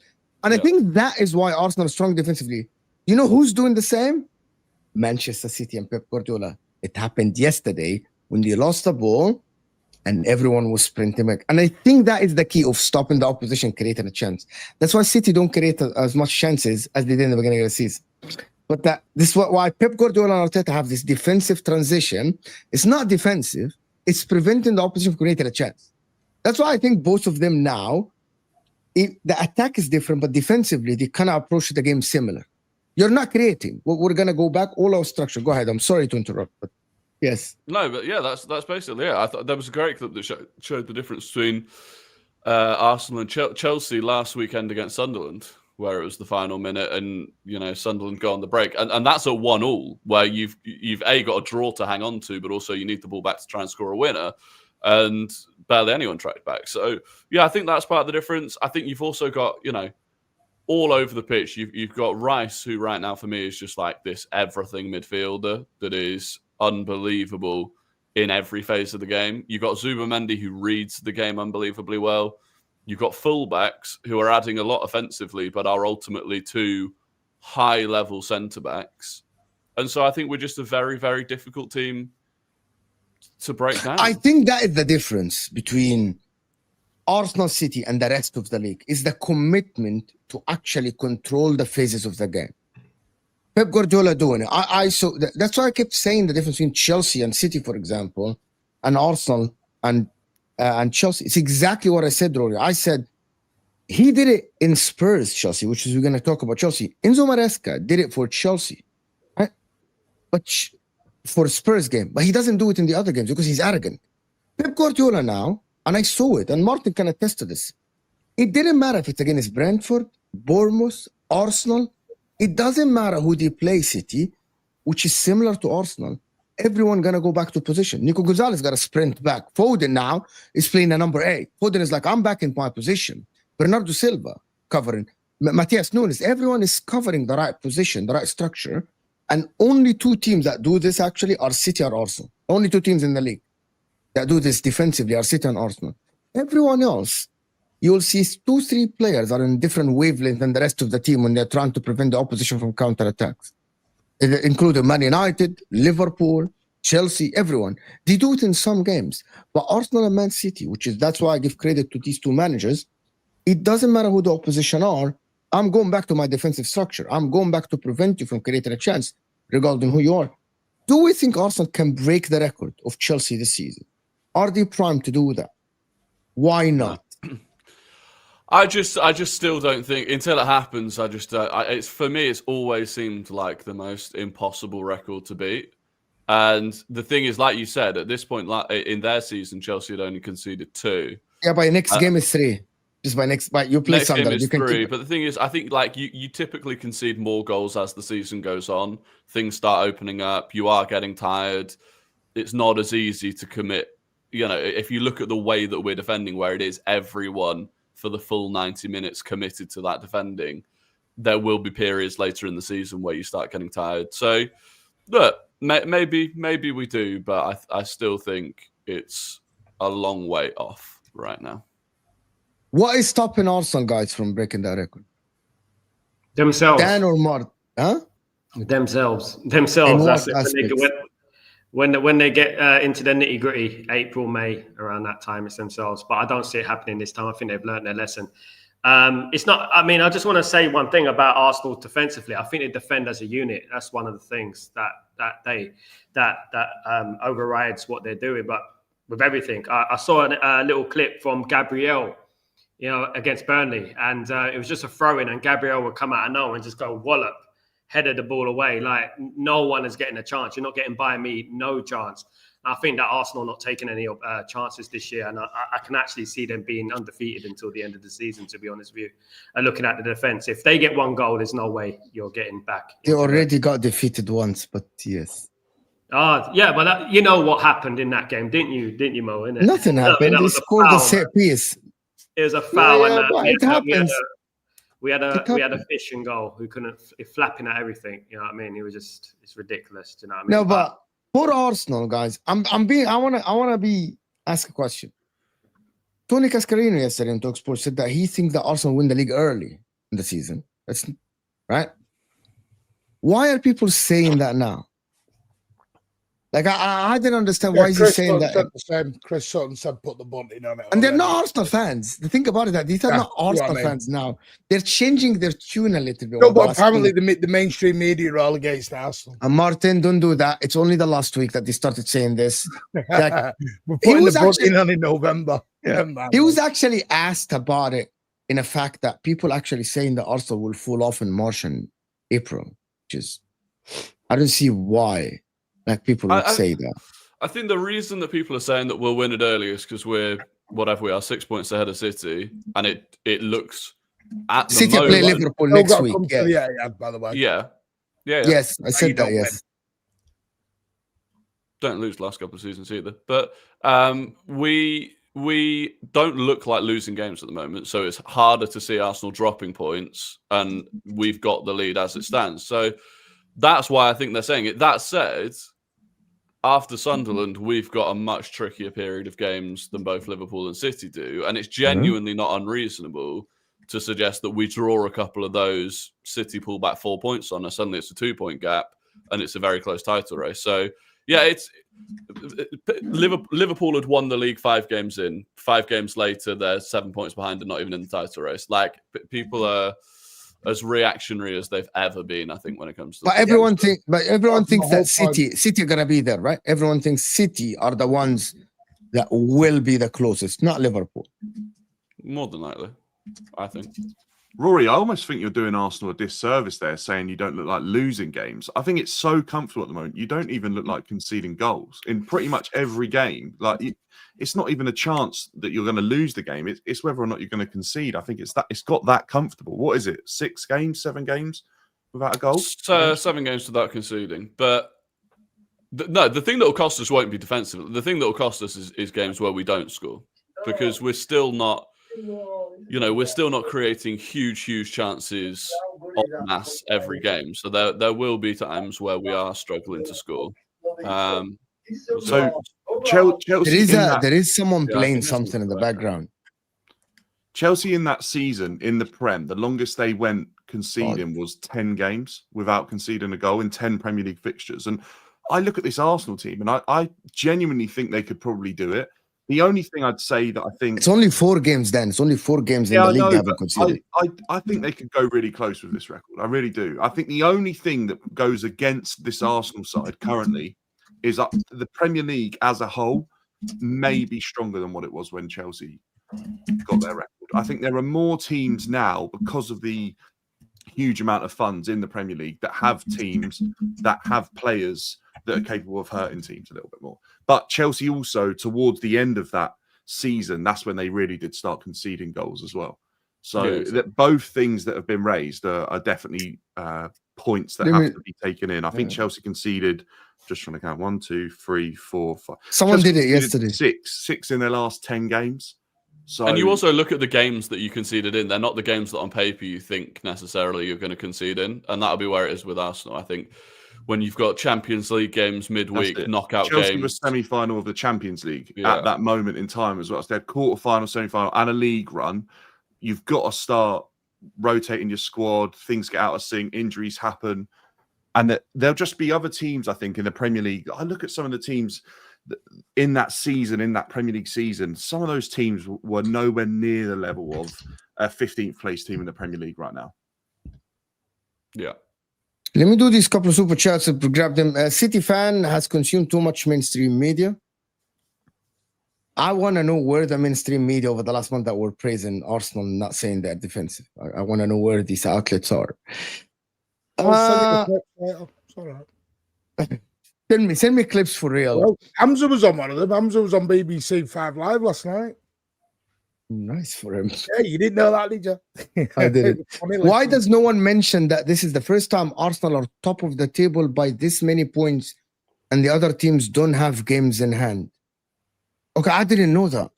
and I think that is why Arsenal is strong defensively. You know who's doing the same? Manchester City and Pep Guardiola. It happened yesterday when they lost the ball and everyone was sprinting back. And I think that is the key of stopping the opposition creating a chance. That's why City don't create as much chances as they did in the beginning of the season. But this is why Pep Guardiola and Arteta have this defensive transition. It's not defensive. It's preventing the opposition from creating a chance. That's why I think both of them now, the attack is different, but defensively, they kind of approach the game similar. You're not creating. We're going to go back all our structure. Go ahead. I'm sorry to interrupt, but yes. No, but yeah, that's basically it. I thought there was a great clip that showed the difference between Arsenal and Chelsea last weekend against Sunderland, where it was the final minute and, you know, Sunderland go on the break. And that's a 1-1 where you've A, got a draw to hang on to, but also you need the ball back to try and score a winner. And barely anyone tracked back. So, yeah, I think that's part of the difference. I think you've also got, you know, all over the pitch, you've got Rice, who right now for me is just like this everything midfielder that is unbelievable in every phase of the game. You've got Zubamendi, who reads the game unbelievably well. You've got fullbacks who are adding a lot offensively, but are ultimately two high-level centre-backs. And so I think we're just a very, very difficult team to break down. I think that is the difference between Arsenal, City, and the rest of the league, is the commitment to actually control the phases of the game. Pep Guardiola doing it. So that's why I kept saying the difference between Chelsea and City, for example, and Arsenal and Chelsea. It's exactly what I said earlier. I said he did it in Spurs, Chelsea, which is we're going to talk about Chelsea. Enzo Maresca did it for Chelsea, right? But for Spurs game, but he doesn't do it in the other games because he's arrogant. Pep Guardiola now, and I saw it, and Martin can attest to this. It didn't matter if it's against Brentford, Bournemouth, Arsenal. It doesn't matter who they play, City, which is similar to Arsenal. Everyone gonna go back to position. Nico Gonzalez got to sprint back. Foden now is playing a number 8. Foden is like, I'm back in my position. Bernardo Silva covering. Matthias Nunes. Everyone is covering the right position, the right structure. And only 2 teams that do this actually are City or Arsenal. Only 2 teams in the league that do this defensively are City and Arsenal. Everyone else, you'll see 2-3 players are in different wavelength than the rest of the team when they're trying to prevent the opposition from counterattacks. Including Man United, Liverpool, Chelsea, everyone. They do it in some games. But Arsenal and Man City, that's why I give credit to these 2 managers, it doesn't matter who the opposition are. I'm going back to my defensive structure. I'm going back to prevent you from creating a chance regarding who you are. Do we think Arsenal can break the record of Chelsea this season? Are they primed to do that? Why not? I just still don't think until it happens. It's for me. It's always seemed like the most impossible record to beat. And the thing is, like you said, at this point, like in their season, Chelsea had only conceded 2. Yeah, by next game is 3. Just by you play next game Sunderland, is you can 3. keep But the thing is, I think like you typically concede more goals as the season goes on. Things start opening up. You are getting tired. It's not as easy to commit. You know, if you look at the way that we're defending, where it is everyone for the full 90 minutes committed to that defending, there will be periods later in the season where you start getting tired. So, look, maybe we do, but I still think it's a long way off right now. What is stopping Arsenal, guys, from breaking that record? Themselves. Dan or Mart? Huh? Themselves. In That's what it. When they get into the nitty gritty, April, May, around that time, it's themselves. But I don't see it happening this time. I think they've learned their lesson. It's not. I mean, I just want to say one thing about Arsenal defensively. I think they defend as a unit. That's one of the things that overrides what they're doing. But with everything, I saw a little clip from Gabriel, against Burnley, and it was just a throw-in, and Gabriel would come out of nowhere and just go wallop, headed the ball away. Like, no one is getting a chance. You're not getting by me, no chance. I think that Arsenal not taking any chances this year, and I can actually see them being undefeated until the end of the season, to be honest with you. And looking at the defence, if they get 1 goal, there's no way you're getting back. They already got defeated once, but yes. Yeah, but you know what happened in that game, didn't you, Mo? Innit? Nothing happened. They scored a set piece. It was a foul. Yeah, it happens. We had a fishing goal who couldn't flapping at everything. You know what I mean? It's ridiculous. You know what I mean? No, but for Arsenal, guys, I wanna ask a question. Tony Cascarino yesterday in TalkSport said that he thinks that Arsenal win the league early in the season. That's right. Why are people saying that now? Like, I didn't understand why is he Chris saying Sutton that. said the same. Chris Sutton said put the bunting on it. And they're already. not Arsenal fans. The thing about it, that these are Yeah, not Arsenal fans now. They're changing their tune a little bit. No, over the but last apparently few- the mainstream media are all against Arsenal. And Martin, don't do that. It's only the last week that they started saying this. Like, We're he putting was the bunting actually- on in November. Yeah. He was actually asked about it in a fact that people actually saying that Arsenal will fall off in March and April, which is, I don't see why like people would say that. I think the reason that people are saying that we'll win it early is because we're, whatever we are, 6 points ahead of City, and it looks at the City moment, play Liverpool Still next got to week. come to the Etihad, by the way. Yeah. Yes, I you said that. don't Yes. Don't lose the last couple of seasons either. But we don't look like losing games at the moment, so it's harder to see Arsenal dropping points, and we've got the lead as it stands. So that's why I think they're saying it. That said, after Sunderland, we've got a much trickier period of games than both Liverpool and City do, and it's genuinely not unreasonable to suggest that we draw a couple of those, City pull back 4 points on us, suddenly it's a 2-point gap, and it's a very close title race. So, yeah, it's Liverpool had won the league 5 games in. 5 games later, they're 7 points behind and not even in the title race. Like, people are as reactionary as they've ever been, I think, when it comes to. But everyone thinks that whole City are gonna be there, right? Everyone thinks City are the ones that will be the closest, not Liverpool. More than likely, I think. Rory, I almost think you're doing Arsenal a disservice there, saying you don't look like losing games. I think it's so comfortable at the moment. You don't even look like conceding goals in pretty much every game. It's not even a chance that you're going to lose the game. It's whether or not you're going to concede. I think it's got that comfortable. What is it? 6 games, 7 games without a goal? So 7 games without conceding. But the thing that will cost us won't be defensive. The thing that will cost us is games where we don't score, because we're still not. We're still not creating huge chances en masse every game. So there will be times where we are struggling to score. So Chelsea There is someone playing it is something in the background. Chelsea in that season in the Prem, the longest they went conceding was 10 games without conceding a goal in 10 Premier League fixtures. And I look at this Arsenal team and I genuinely think they could probably do it. The only thing I'd say that I think It's only 4 games. Then it's only 4 games in the league they haven't conceded. I think they could go really close with this record. I really do. I think the only thing that goes against this Arsenal side currently is the Premier League as a whole may be stronger than what it was when Chelsea got their record. I think there are more teams now because of the huge amount of funds in the Premier League that have teams that have players that are capable of hurting teams a little bit more. But Chelsea also, towards the end of that season, that's when they really did start conceding goals as well. So that both things that have been raised are definitely points that have to be taken in. I think Chelsea conceded, just trying to count, 1, 2, 3, 4, 5. Someone Chelsea did it yesterday. Six in their last 10 games. So, and you also look at the games that you conceded in. They're not the games that on paper you think necessarily you're going to concede in. And that'll be where it is with Arsenal. I think when you've got Champions League games midweek, knockout Chelsea games. was semi-final of the Champions League at that moment in time as well. So they had quarter-final, semi-final, and a league run. You've got to start rotating your squad. Things get out of sync. Injuries happen. And there'll just be other teams, I think, in the Premier League. I look at some of the teams in that season, in that Premier League season. Some of those teams were nowhere near the level of a 15th place team in the Premier League right now. Yeah. Let me do these couple of super chats to grab them. City fan has consumed too much mainstream media. I want to know where the mainstream media over the last month that were praising Arsenal, not saying they're defensive. I want to know where these outlets are. Send me clips for real. Well, Hamza was on one of them. Hamza was on BBC 5 Live last night. Nice for him. Yeah, you didn't know that, did you? I didn't. Why does no one mention that this is the first time Arsenal are top of the table by this many points and the other teams don't have games in hand? Okay, I didn't know that.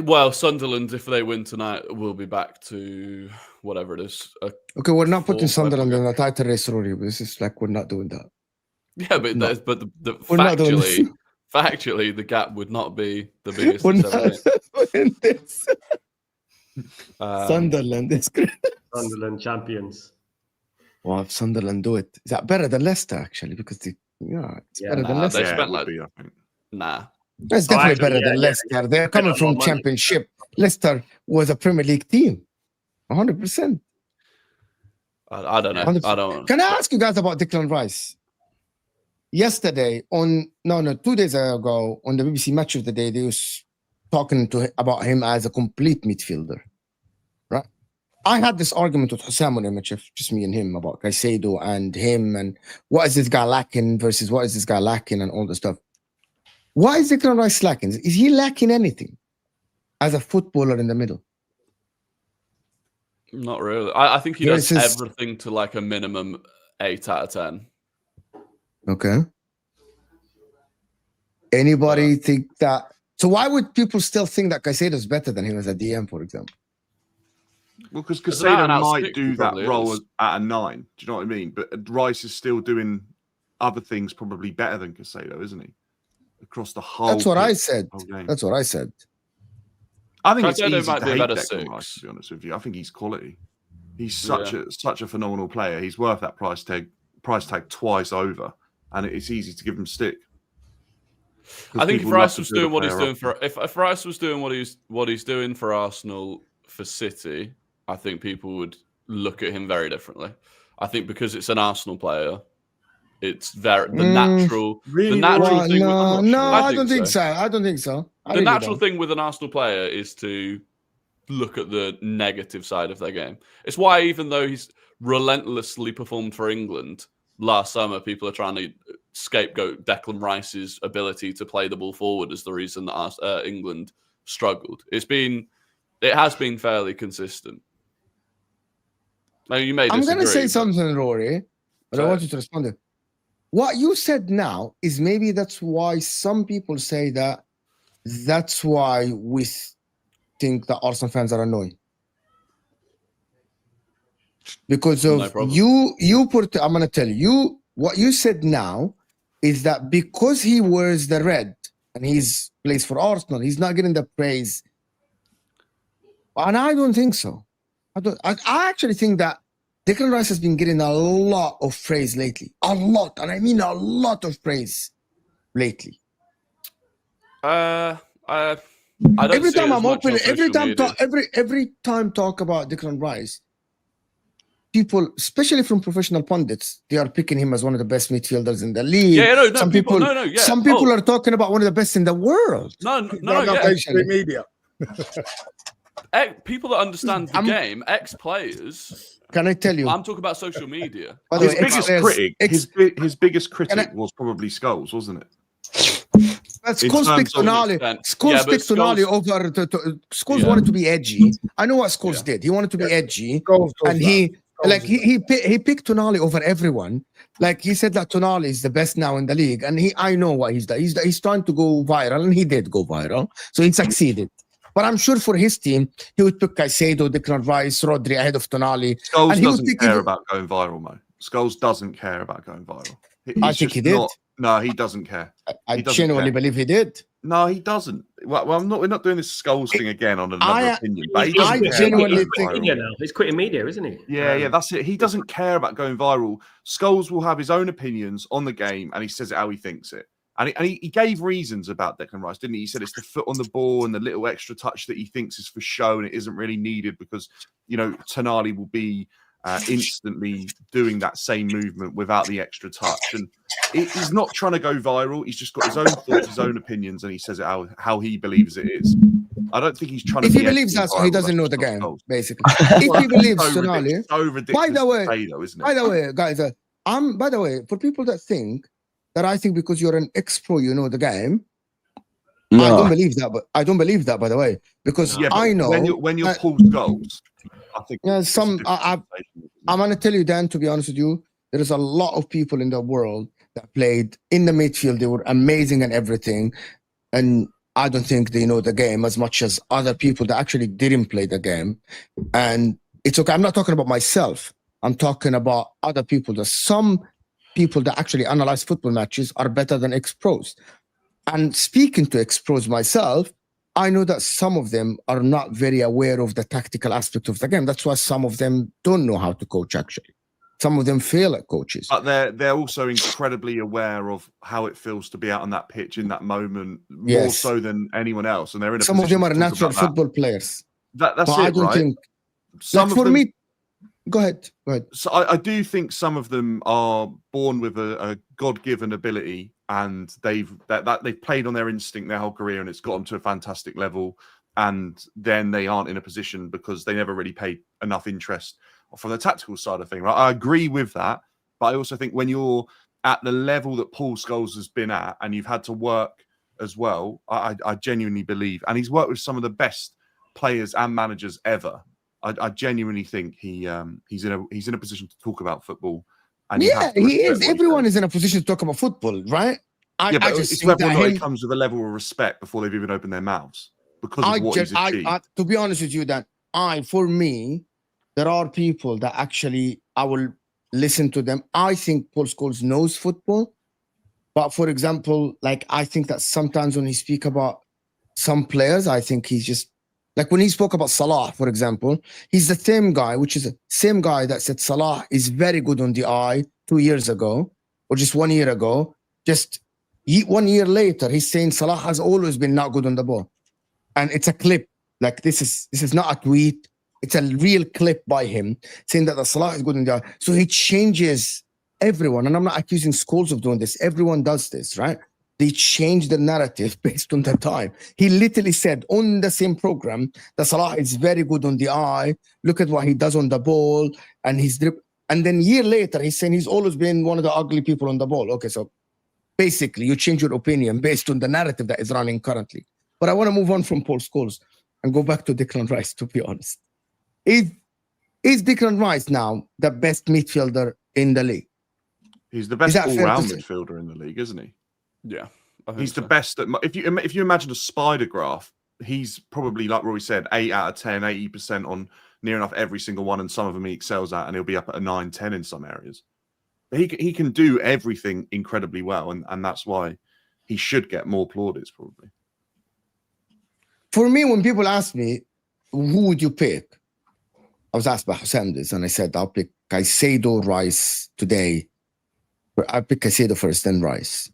Well, Sunderland, if they win tonight, will be back to whatever it is. Okay, we're not putting 4-5 Sunderland in the title race, Rory. This is like we're not doing that. Yeah, but No. Factually, the gap would not be the biggest. We're It's ever not been. doing this. Um, Sunderland is great. Sunderland champions. Well, if Sunderland do it, is that better than Leicester actually? Because it's better than Leicester. They Yeah, spent it would like be, I think. nah. It's definitely better than Leicester. They're coming from money. Championship. Leicester was a Premier League team, 100%. I don't know. 100%. I don't. Can I ask you guys about Declan Rice? Yesterday, 2 days ago, on the BBC Match of the Day, they was talking about him as a complete midfielder, right? I had this argument with Hussam on MHF, just me and him, about Caicedo and him, and what is this guy lacking versus what is this guy lacking, and all the stuff. Why is Declan Rice lacking? Is he lacking anything as a footballer in the middle? Not really. I think he does everything to like a minimum 8 out of 10. Okay. Anybody think that? So why would people still think that Caicedo is better than him as a DM, for example? Well, because Caicedo might do that role at a 9. Do you know what I mean? But Rice is still doing other things probably better than Caicedo, isn't he? Across the whole. That's what I said. That's what I said. I think it's Caicedo easy might to be a hate better Declan 6. Rice, to be honest with you. I think he's quality. He's such a phenomenal player. He's worth that price tag twice over, and it's easy to give him stick. I think if Rice was doing what he's doing for if Rice was doing what he's doing for Arsenal for City, I think people would look at him very differently. I think because it's an Arsenal player, it's the natural thing. I don't think so. I don't think so. The natural thing with an Arsenal player is to look at the negative side of their game. It's why, even though he's relentlessly performed for England last summer, people are trying to scapegoat Declan Rice's ability to play the ball forward as the reason that England struggled. It has been fairly consistent. Now, you may disagree. I'm going to say something, Rory, but I want you to respond to it. What you said now is maybe that's why some people say that's why we think that Arsenal fans are annoying. Because of I'm going to tell you, what you said now is that because he wears the red and he's plays for Arsenal, he's not getting the praise. And I don't think so. I actually think that Declan Rice has been getting a lot of praise lately. A lot. And I mean a lot of praise lately. I don't every see time it as I'm much open, on every social time media. every time talk about Declan Rice, people, especially from professional pundits, they are picking him as one of the best midfielders in the league. Some people are talking about one of the best in the world. Media. People that understand the game, ex-players. Can I tell you? I'm talking about social media. His biggest critic was probably Scholes, wasn't it? Scholes picked Tonali. Scholes picked Tonali over. Scholes wanted to be edgy. I know what Scholes did. He wanted to be edgy, and he picked Tonali over everyone. Like he said that Tonali is the best now in the league, and I know what he's done. He's trying to go viral, and he did go viral, so he succeeded. But I'm sure for his team, he would pick Caicedo, Declan Rice, Rodri ahead of Tonali. Scholes doesn't care about going viral, Mo. Scholes doesn't care about going viral. I think he did. No, he doesn't care. I genuinely believe he did. No, he doesn't. Well, we're not doing this Scholes thing again on another opinion. But I genuinely think he's quitting media, isn't he? Yeah, that's it. He doesn't care about going viral. Scholes will have his own opinions on the game, and he says it how he thinks it. And he gave reasons about Declan Rice, didn't he? He said it's the foot on the ball and the little extra touch that he thinks is for show, and it isn't really needed because, Tonali will be instantly doing that same movement without the extra touch. And he's not trying to go viral. He's just got his own thoughts, his own opinions, and he says it how he believes it is. I don't think he's trying to. If he believes that, so he doesn't know the game, basically. If he believes Tonali, so ridiculous. By the way, guys, by the way, for people that think that I think because you're an ex-pro, you know the game. No. I don't believe that, but I don't believe that, by the way, because I know when you're pulled goals. I think I'm going to tell you, Dan, to be honest with you, there is a lot of people in the world that played in the midfield. They were amazing and everything. And I don't think they know the game as much as other people that actually didn't play the game. And it's okay. I'm not talking about myself. I'm talking about other people. There's some people that actually analyze football matches are better than ex-pros. And speaking to ex-pros myself, I know that some of them are not very aware of the tactical aspect of the game. That's why some of them don't know how to coach, actually. Some of them fail at coaches. But they're also incredibly aware of how it feels to be out on that pitch in that moment, more Yes. so than anyone else. And they're in a Some of position them are to talk natural about that. football players. That's But it, I don't right? think, Some like of for them, me, go ahead. so I do think some of them are born with a God-given ability, and they've played on their instinct their whole career, and it's got them to a fantastic level. And then they aren't in a position because they never really paid enough interest from the tactical side of things. Right? I agree with that, but I also think when you're at the level that Paul Scholes has been at, and you've had to work as well, I genuinely believe, and he's worked with some of the best players and managers ever. I genuinely think he's in a position to talk about football. And you have to he respect is. what he Everyone says. is in a position to talk about football, right? But I just it's think whether or that not him, it comes with a level of respect before they've even opened their mouths because of what he's achieved. to be honest with you, that for me, there are people that actually I will listen to them. I think Paul Scholes knows football, but for example, like I think that sometimes when he speak about some players, I think he's just like when he spoke about Salah, for example, he's the same guy, which is the same guy that said Salah is very good on the eye 2 years ago, or just 1 year ago. Just 1 year later, he's saying Salah has always been not good on the ball. And it's a clip. Like this is not a tweet. It's a real clip by him saying that the Salah is good in the eye. So he changes everyone. And I'm not accusing Scholes of doing this. Everyone does this, right? They change the narrative based on the time. He literally said on the same program that Salah is very good on the eye. Look at what he does on the ball and his drip. And then a year later, he's saying he's always been one of the ugly people on the ball. Okay, so basically you change your opinion based on the narrative that is running currently. But I want to move on from Paul Scholes and go back to Declan Rice, to be honest. Is Declan Rice now the best midfielder in the league? He's the best that fair to all-round say? midfielder in the league, isn't he? Yeah, I think He's so. the best at, if you imagine a spider graph, he's probably, like Rory said, 8 out of 10, 80% on near enough every single one, and some of them he excels at, and he'll be up at a 9, 10 in some areas. But he can do everything incredibly well, and that's why he should get more plaudits, probably. For me, when people ask me, who would you pick? I was asked by Hussein this, and I said, I'll pick Caicedo, Rice today. I pick Caicedo first, then Rice.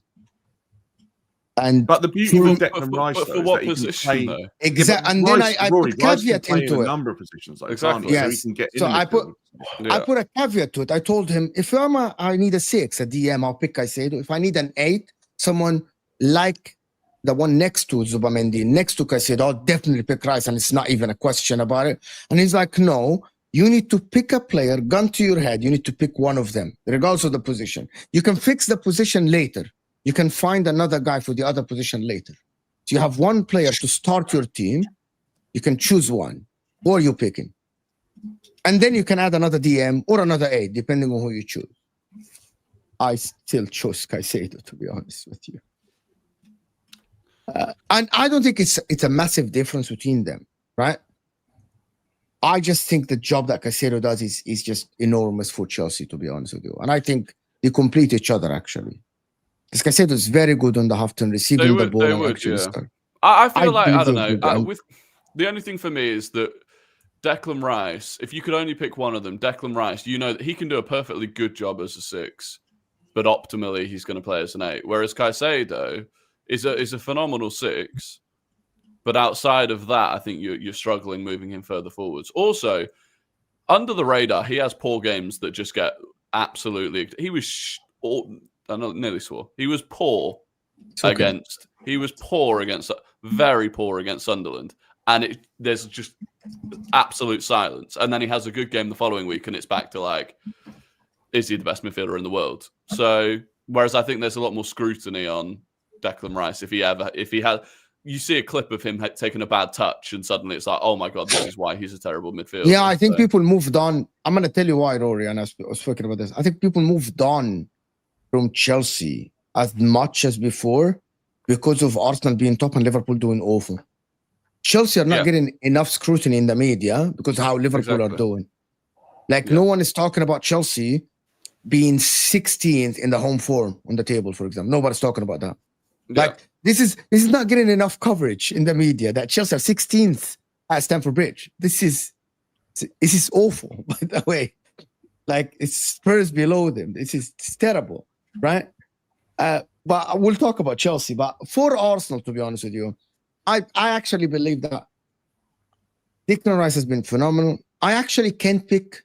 But the beauty with But Declan Rice, for though, what is that he can position, play, though? Exactly. And Rice, then I Rory, put Rice can caveat play in into a it. number of positions, like Exactly. so he Yes. can get in So the I put Yeah. I put a caveat to it. I told him, if I need a 6, a DM, I'll pick Caicedo. If I need an 8, someone like the one next to Zubamendi, next to Caicedo, I'll definitely pick Rice, and it's not even a question about it. And he's like, no, you need to pick a player, gun to your head, you need to pick one of them, regardless of the position. You can fix the position later. You can find another guy for the other position later. So you have one player to start your team. You can choose one. Who are you picking? And then you can add another DM or another 8, depending on who you choose. I still chose Caicedo, to be honest with you. And I don't think it's a massive difference between them, right? I just think the job that Caicedo does is just enormous for Chelsea, to be honest with you. And I think they complete each other, actually. Because Caicedo is very good on the half-turn, receiving the ball and actually score. I feel like, I believe don't they're know. good. With the only thing for me is that Declan Rice, if you could only pick one of them, Declan Rice, you know that he can do a perfectly good job as a 6, but optimally he's going to play as an 8. Whereas Caicedo is a phenomenal 6, but outside of that, I think you're struggling moving him further forwards. Also, under the radar, he has poor games that just get absolutely. He was I nearly swore. He was poor against. He was poor against. Very poor against Sunderland, and there's just absolute silence. And then he has a good game the following week, and it's back to like, is he the best midfielder in the world? So, whereas I think there's a lot more scrutiny on Declan Rice if he had. You see a clip of him taking a bad touch, and suddenly it's like, oh my god, this is why he's a terrible midfielder. Yeah, I think people moved on. I'm going to tell you why, Rory, and I was speaking about this. I think people moved on from Chelsea as much as before because of Arsenal being top and Liverpool doing awful. Chelsea are not getting enough scrutiny in the media because of how Liverpool are doing. Like no one is talking about Chelsea being 16th in the home form on the table, for example. Nobody's talking about that. Like this is not getting enough coverage in the media that Chelsea are 16th at Stamford Bridge. This is awful, by the way. Like it's Spurs below them. It's terrible, right? But we'll talk about Chelsea. But for Arsenal, to be honest with you, I actually believe that Declan Rice has been phenomenal. I actually can't pick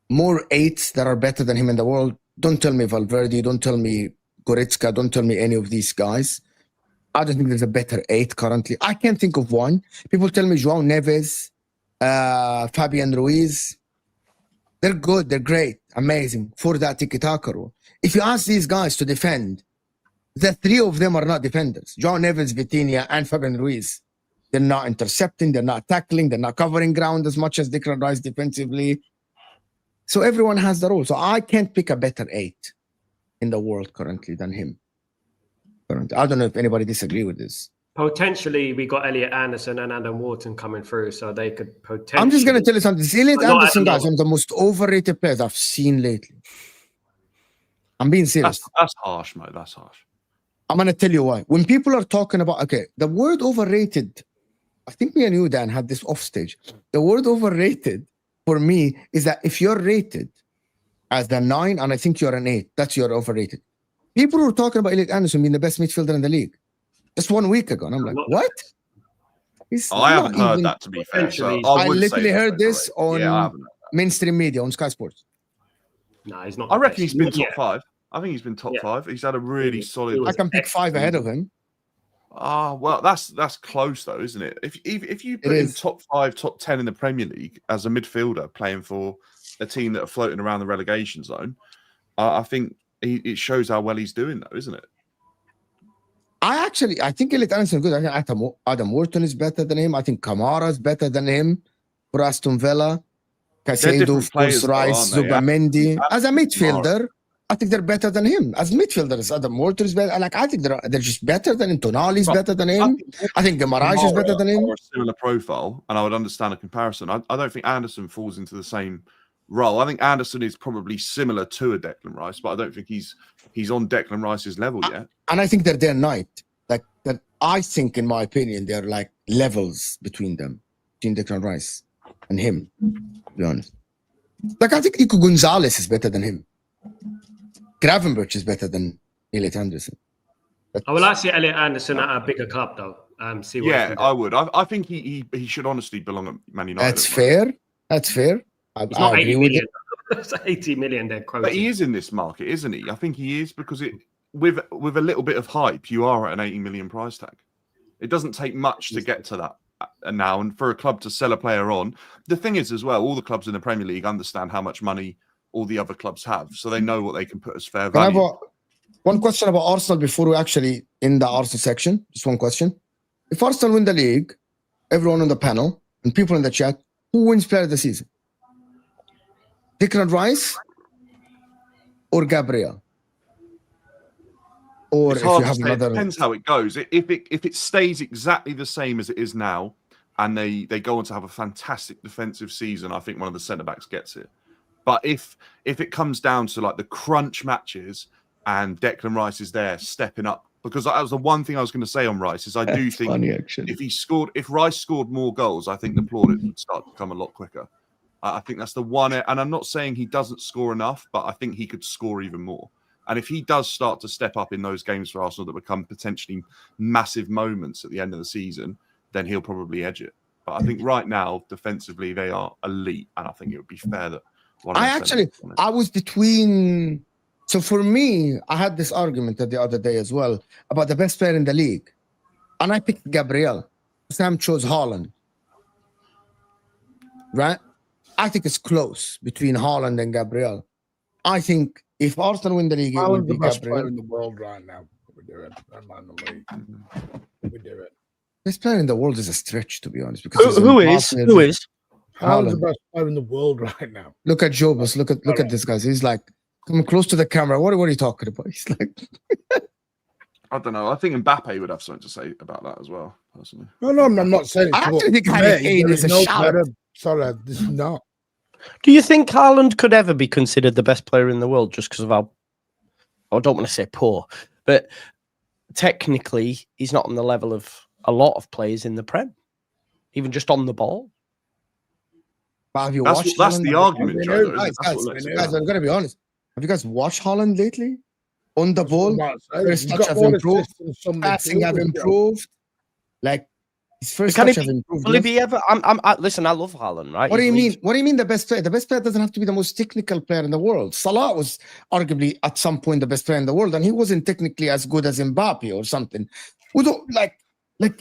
more 8s that are better than him in the world. Don't tell me Valverde. Don't tell me Goretzka. Don't tell me any of these guys. I don't think there's a better 8 currently. I can't think of one. People tell me João Neves, Fabian Ruiz. They're good. They're great. Amazing for that tiki-taka role. If you ask these guys to defend, the 3 of them are not defenders. João Neves, Vitinha, and Fabian Ruiz. They're not intercepting. They're not tackling. They're not covering ground as much as Declan Rice defensively. So everyone has the role. So I can't pick a better 8 in the world currently than him. I don't know if anybody disagree with this. Potentially, we got Elliot Anderson and Adam Wharton coming through, so they could potentially... I'm just going to tell you something. This Elliot Anderson guy is one of the most overrated players I've seen lately. I'm being serious. That's harsh, mate. That's harsh. I'm going to tell you why. When people are talking about... Okay, the word overrated... I think me and you, Dan, had this off stage. The word overrated, for me, is that if you're rated as the 9, and I think you're an 8, that's you're overrated. People were talking about Elliot Anderson being the best midfielder in the league just 1 week ago. And I'm like, what? I haven't heard that, to be fair. So I literally heard this on mainstream media, on Sky Sports. No, he's not. I reckon he's been top 5. I think he's been top 5. He's had a really solid... I can pick 5 ahead of him. Well, that's close, though, isn't it? If you put him top 5, top 10 in the Premier League as a midfielder playing for a team that are floating around the relegation zone, I think it shows how well he's doing, though, isn't it? I think Elliot Anderson is good. I think Adam Wharton is better than him. I think Kamara is better than him for Aston Villa. Caicedo, of course, Rice, Zubamendi. As a midfielder, I think they're better than him. As midfielders, Adam Wharton is better. Like, I think they're just better than him. Tonali is better than him. I think Guimaraes is better than him. A similar profile, and I would understand a comparison. I don't think Anderson falls into the same role. I think Anderson is probably similar to a Declan Rice, but I don't think he's on Declan Rice's level yet. And I think they're day and night. Like that, I think, in my opinion, they're like levels between them, between Declan Rice and him. To be honest, like I think Nico Gonzalez is better than him. Gravenberch is better than Elliot Anderson. I would like to see Elliot Anderson at a bigger club, though. See what I would. I think he should honestly belong at Man United. That's fair. That's fair. I agree with you. It's 80 million they're quoting. But he is in this market, isn't he? I think he is, because with a little bit of hype, you are at an 80 million price tag. It doesn't take much to get to that now, and for a club to sell a player on. The thing is, as well, all the clubs in the Premier League understand how much money all the other clubs have, so they know what they can put as fair value. I have one question about Arsenal before we actually in the Arsenal section. Just one question. If Arsenal win the league, everyone on the panel and people in the chat, who wins player of the season? Declan Rice or Gabriel? Or it's if hard you have to say. another... It depends how it goes. If it stays exactly the same as it is now, and they go on to have a fantastic defensive season, I think one of the centre backs gets it. But if it comes down to like the crunch matches and Declan Rice is there stepping up, because that was the one thing I was going to say on Rice, is I do think if Rice scored more goals, I think the plaudits would start to come a lot quicker. I think that's the one, and I'm not saying he doesn't score enough, but I think he could score even more. And if he does start to step up in those games for Arsenal that become potentially massive moments at the end of the season, then he'll probably edge it. But I think right now, defensively, they are elite, and I think it would be fair that I was between. So for me, I had this argument the other day as well about the best player in the league, and I picked Gabriel. Sam chose Haaland. Right? I think it's close between Haaland and Gabriel. I think if Arsenal win the league, it will be the best Gabriel. player in the world right now. We do it. We do it. Best player in the world is a stretch, to be honest. Because who is? Haaland's the best player in the world right now. Look at Jobus. Look at this guy. He's like coming close to the camera. What are you talking about? He's like, I don't know. I think Mbappe would have something to say about that as well, personally. No, I'm not saying. I actually think Harry Kane is a shout. Sorry, this is not. Do you think Haaland could ever be considered the best player in the world just because of how, I don't want to say poor, but technically he's not on the level of a lot of players in the Prem, even just on the ball? But have you That's watched? that's Haaland? the argument, Joe. Though, isn't it? Guys, That's what lets it guys, down. I'm gonna be honest. Have you guys watched Haaland lately? On the ball, first He's touch got have more improved, assists than some passing have midfielders, Joe. improved. Like his first Can touch he have improved. Will he be ever? Listen, I love Haaland, right? What do He's you mean? leads- What do you mean the best player? The best player doesn't have to be the most technical player in the world. Salah was arguably at some point the best player in the world, and he wasn't technically as good as Mbappe or something. We don't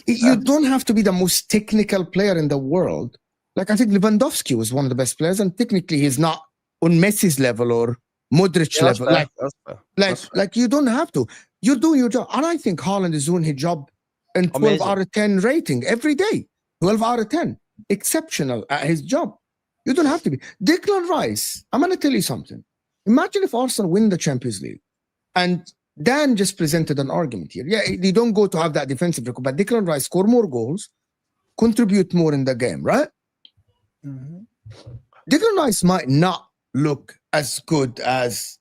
you don't have to be the most technical player in the world. Like I think Lewandowski was one of the best players, and technically he's not on Messi's level or Modric Yeah, that's level. fair, that's fair. Like you don't have to. You do your job, and I think Haaland is doing his job in 12 Amazing. out of 10 rating every day. 12 out of 10. Exceptional at his job. You don't have to be. Declan Rice, I'm going to tell you something. Imagine if Arsenal win the Champions League. And Dan just presented an argument here. Yeah, they don't go to have that defensive record, but Declan Rice score more goals, contribute more in the game, right? Mm-hmm. Declan Rice might not look as good as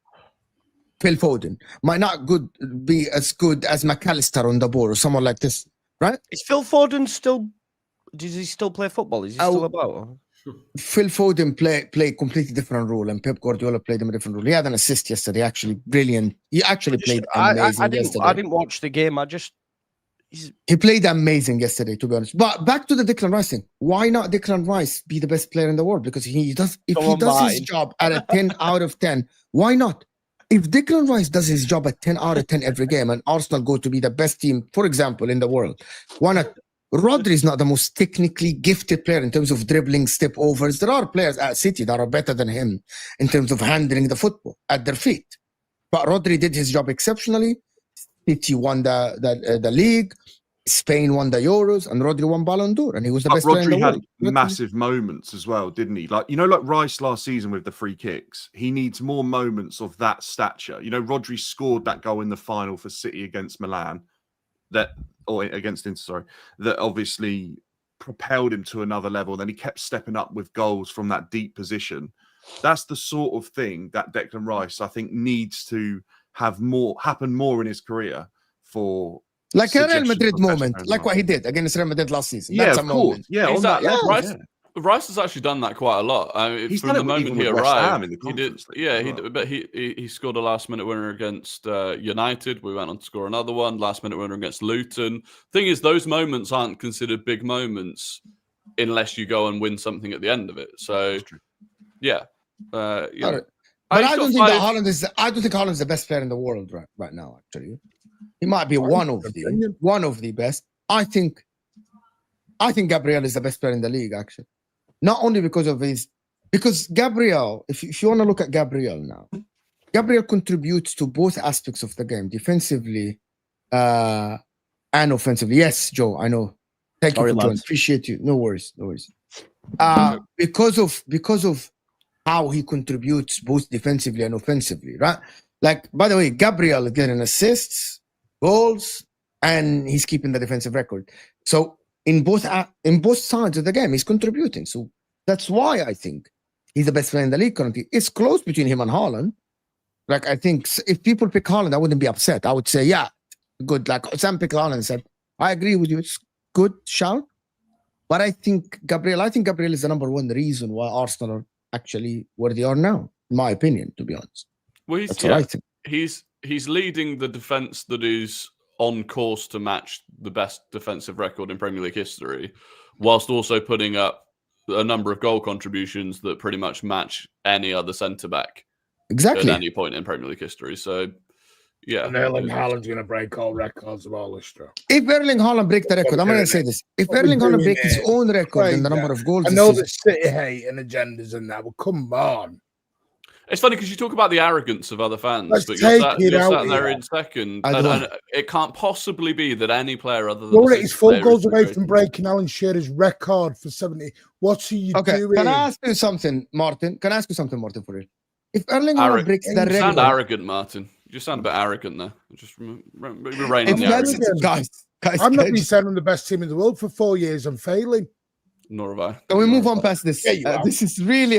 Phil Foden, might not be as good as McAllister on the ball or someone like this, right? Is Phil Foden still? Does he still play football? Is he still about? Phil Foden play completely different role, and Pep Guardiola played him a different role. He had an assist yesterday, actually brilliant. He actually played amazing yesterday. I didn't watch the game. He played amazing yesterday, to be honest. But back to the Declan Rice thing. Why not Declan Rice be the best player in the world? Because he does. If he does his job at a 10 out of 10, why not? If Declan Rice does his job at 10 out of 10 every game, and Arsenal go to be the best team, for example, in the world, why not? Rodri is not the most technically gifted player in terms of dribbling, step overs. There are players at City that are better than him in terms of handling the football at their feet. But Rodri did his job exceptionally. City won the league. Spain won the Euros, and Rodri won Ballon d'Or, and he was the best player in the world. Rodri had massive moments as well, didn't he? Like like Rice last season with the free kicks. He needs more moments of that stature. Rodri scored that goal in the final for City against Milan, against Inter, sorry, that obviously propelled him to another level. Then he kept stepping up with goals from that deep position. That's the sort of thing that Declan Rice, I think, needs to happen more in his career for. Like a Real Madrid moment, like what he did against Real Madrid last season. That's a moment. Yeah, on that level, Rice has actually done that quite a lot. He's from done the it moment even he with West Ham arrived, in the he did. Conference League Yeah, as well. but he scored a last-minute winner against United. We went on to score another one, last-minute winner against Luton. Thing is, those moments aren't considered big moments unless you go and win something at the end of it. So, yeah. But I don't think that Haaland is. I don't think Haaland is the best player in the world right now. Actually, he might be one of the best. I think Gabriel is the best player in the league. Actually, not only because Gabriel. If you want to look at Gabriel now, Gabriel contributes to both aspects of the game, defensively and offensively. Yes, Joe, I know. Thank you for joining. Appreciate you. No worries. Because of how he contributes both defensively and offensively, right? Like, by the way, Gabriel is getting assists, goals, and he's keeping the defensive record. So in both sides of the game, he's contributing. So that's why I think he's the best player in the league currently. It's close between him and Haaland. Like, I think if people pick Haaland, I wouldn't be upset. I would say, yeah, good. Like Sam picked Haaland and said, I agree with you. It's good shout. But I think Gabriel is the number one reason why Arsenal are actually where they are now, in my opinion, to be honest. Well, that's what I think. He's leading the defense that is on course to match the best defensive record in Premier League history, whilst also putting up a number of goal contributions that pretty much match any other centre back exactly at any point in Premier League history. So, yeah, and Erling Haaland's going to break all records of all history. If Erling Haaland breaks the record, I'm going to say this: if Erling Haaland breaks his own record in the number of goals, I know the City hate and agendas and that, but come on. It's funny because you talk about the arrogance of other fans, but you're sat there in second. And it can't possibly be that any player other than he's 4 goals away from breaking Alan Shearer's record for 70. What's he doing? Can I ask you something, Martin? For it? If Erling Haaland breaks the record, you sound arrogant, Martin. You sound a bit arrogant there. Just reining the arrogance. Guys, I've not been saying I'm the best team in the world for 4 years and failing. Nor have I. Can we move on past this? This is really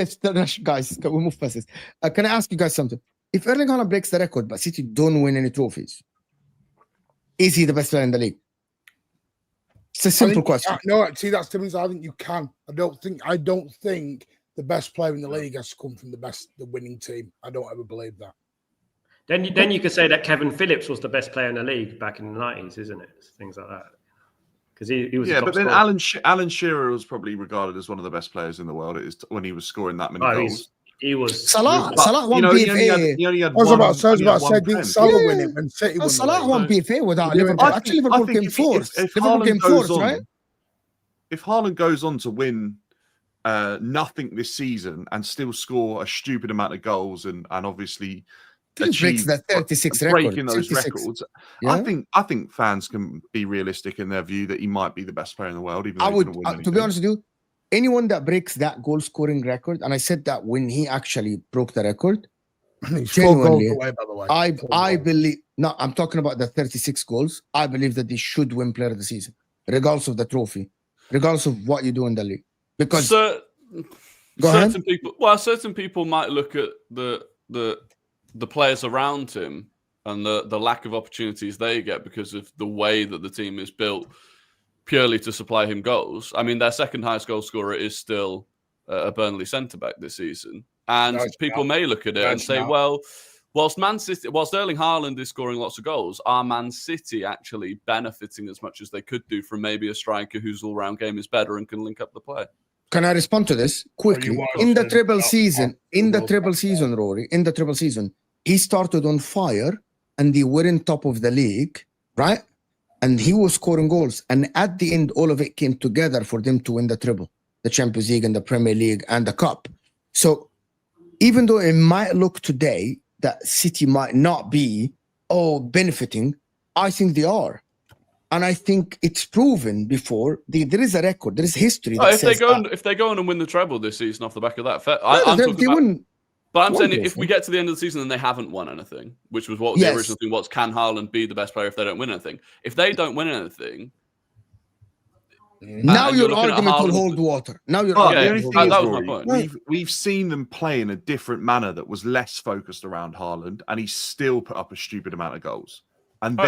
guys. Can we move past this? Can I ask you guys something? If Erling Haaland breaks the record, but City don't win any trophies, is he the best player in the league? It's a simple question. No, see, that's the difference. I think you can. I don't think the best player in the league has to come from the winning team. I don't ever believe that. Then you could say that Kevin Phillips was the best player in the league back in the 90s, isn't it? Things like that. Because he was. Yeah, a top but then scorer. Alan Shearer was probably regarded as one of the best players in the world when he was scoring that many goals. He was. Salah won He PFA. only had I was about to say, did Prem. Salah win it when City won? Salah won PFA without Yeah, Liverpool. I Actually, Liverpool came fourth. If Liverpool came Haaland goes fourth, on, right? if Haaland goes on to win nothing this season and still score a stupid amount of goals and obviously Breaks that 36 record. breaking those 36. records, Yeah. I think fans can be realistic in their view that he might be the best player in the world. Even though I he would, couldn't win to be anything. honest with you, anyone that breaks that goal scoring record, and I said that when he actually broke the record, He's 4 goals genuinely, away, by the way. I believe. No, I'm talking about the 36 goals. I believe that they should win Player of the Season, regardless of the trophy, regardless of what you do in the league. Because go ahead. Certain people might look at the players around him and the lack of opportunities they get because of the way that the team is built purely to supply him goals. I mean, their second highest goal scorer is still a Burnley centre-back this season. And people may look at it and say, well, whilst Erling Haaland is scoring lots of goals, are Man City actually benefiting as much as they could do from maybe a striker whose all-round game is better and can link up the play? Can I respond to this quickly? In the treble season, Rory, in the treble season, he started on fire and they were in top of the league, right? And he was scoring goals. And at the end, all of it came together for them to win the treble, the Champions League and the Premier League and the Cup. So even though it might look today that City might not be benefiting, I think they are. And I think it's proven before. There is a record. There is history. That If they go on and win the treble this season off the back of that, I'm saying if we get to the end of the season and they haven't won anything, which was what the original thing was, can Haaland be the best player if they don't win anything? If they don't win anything, now your argument will hold water. Now your argument that was my point. We've seen them play in a different manner that was less focused around Haaland, and he still put up a stupid amount of goals. And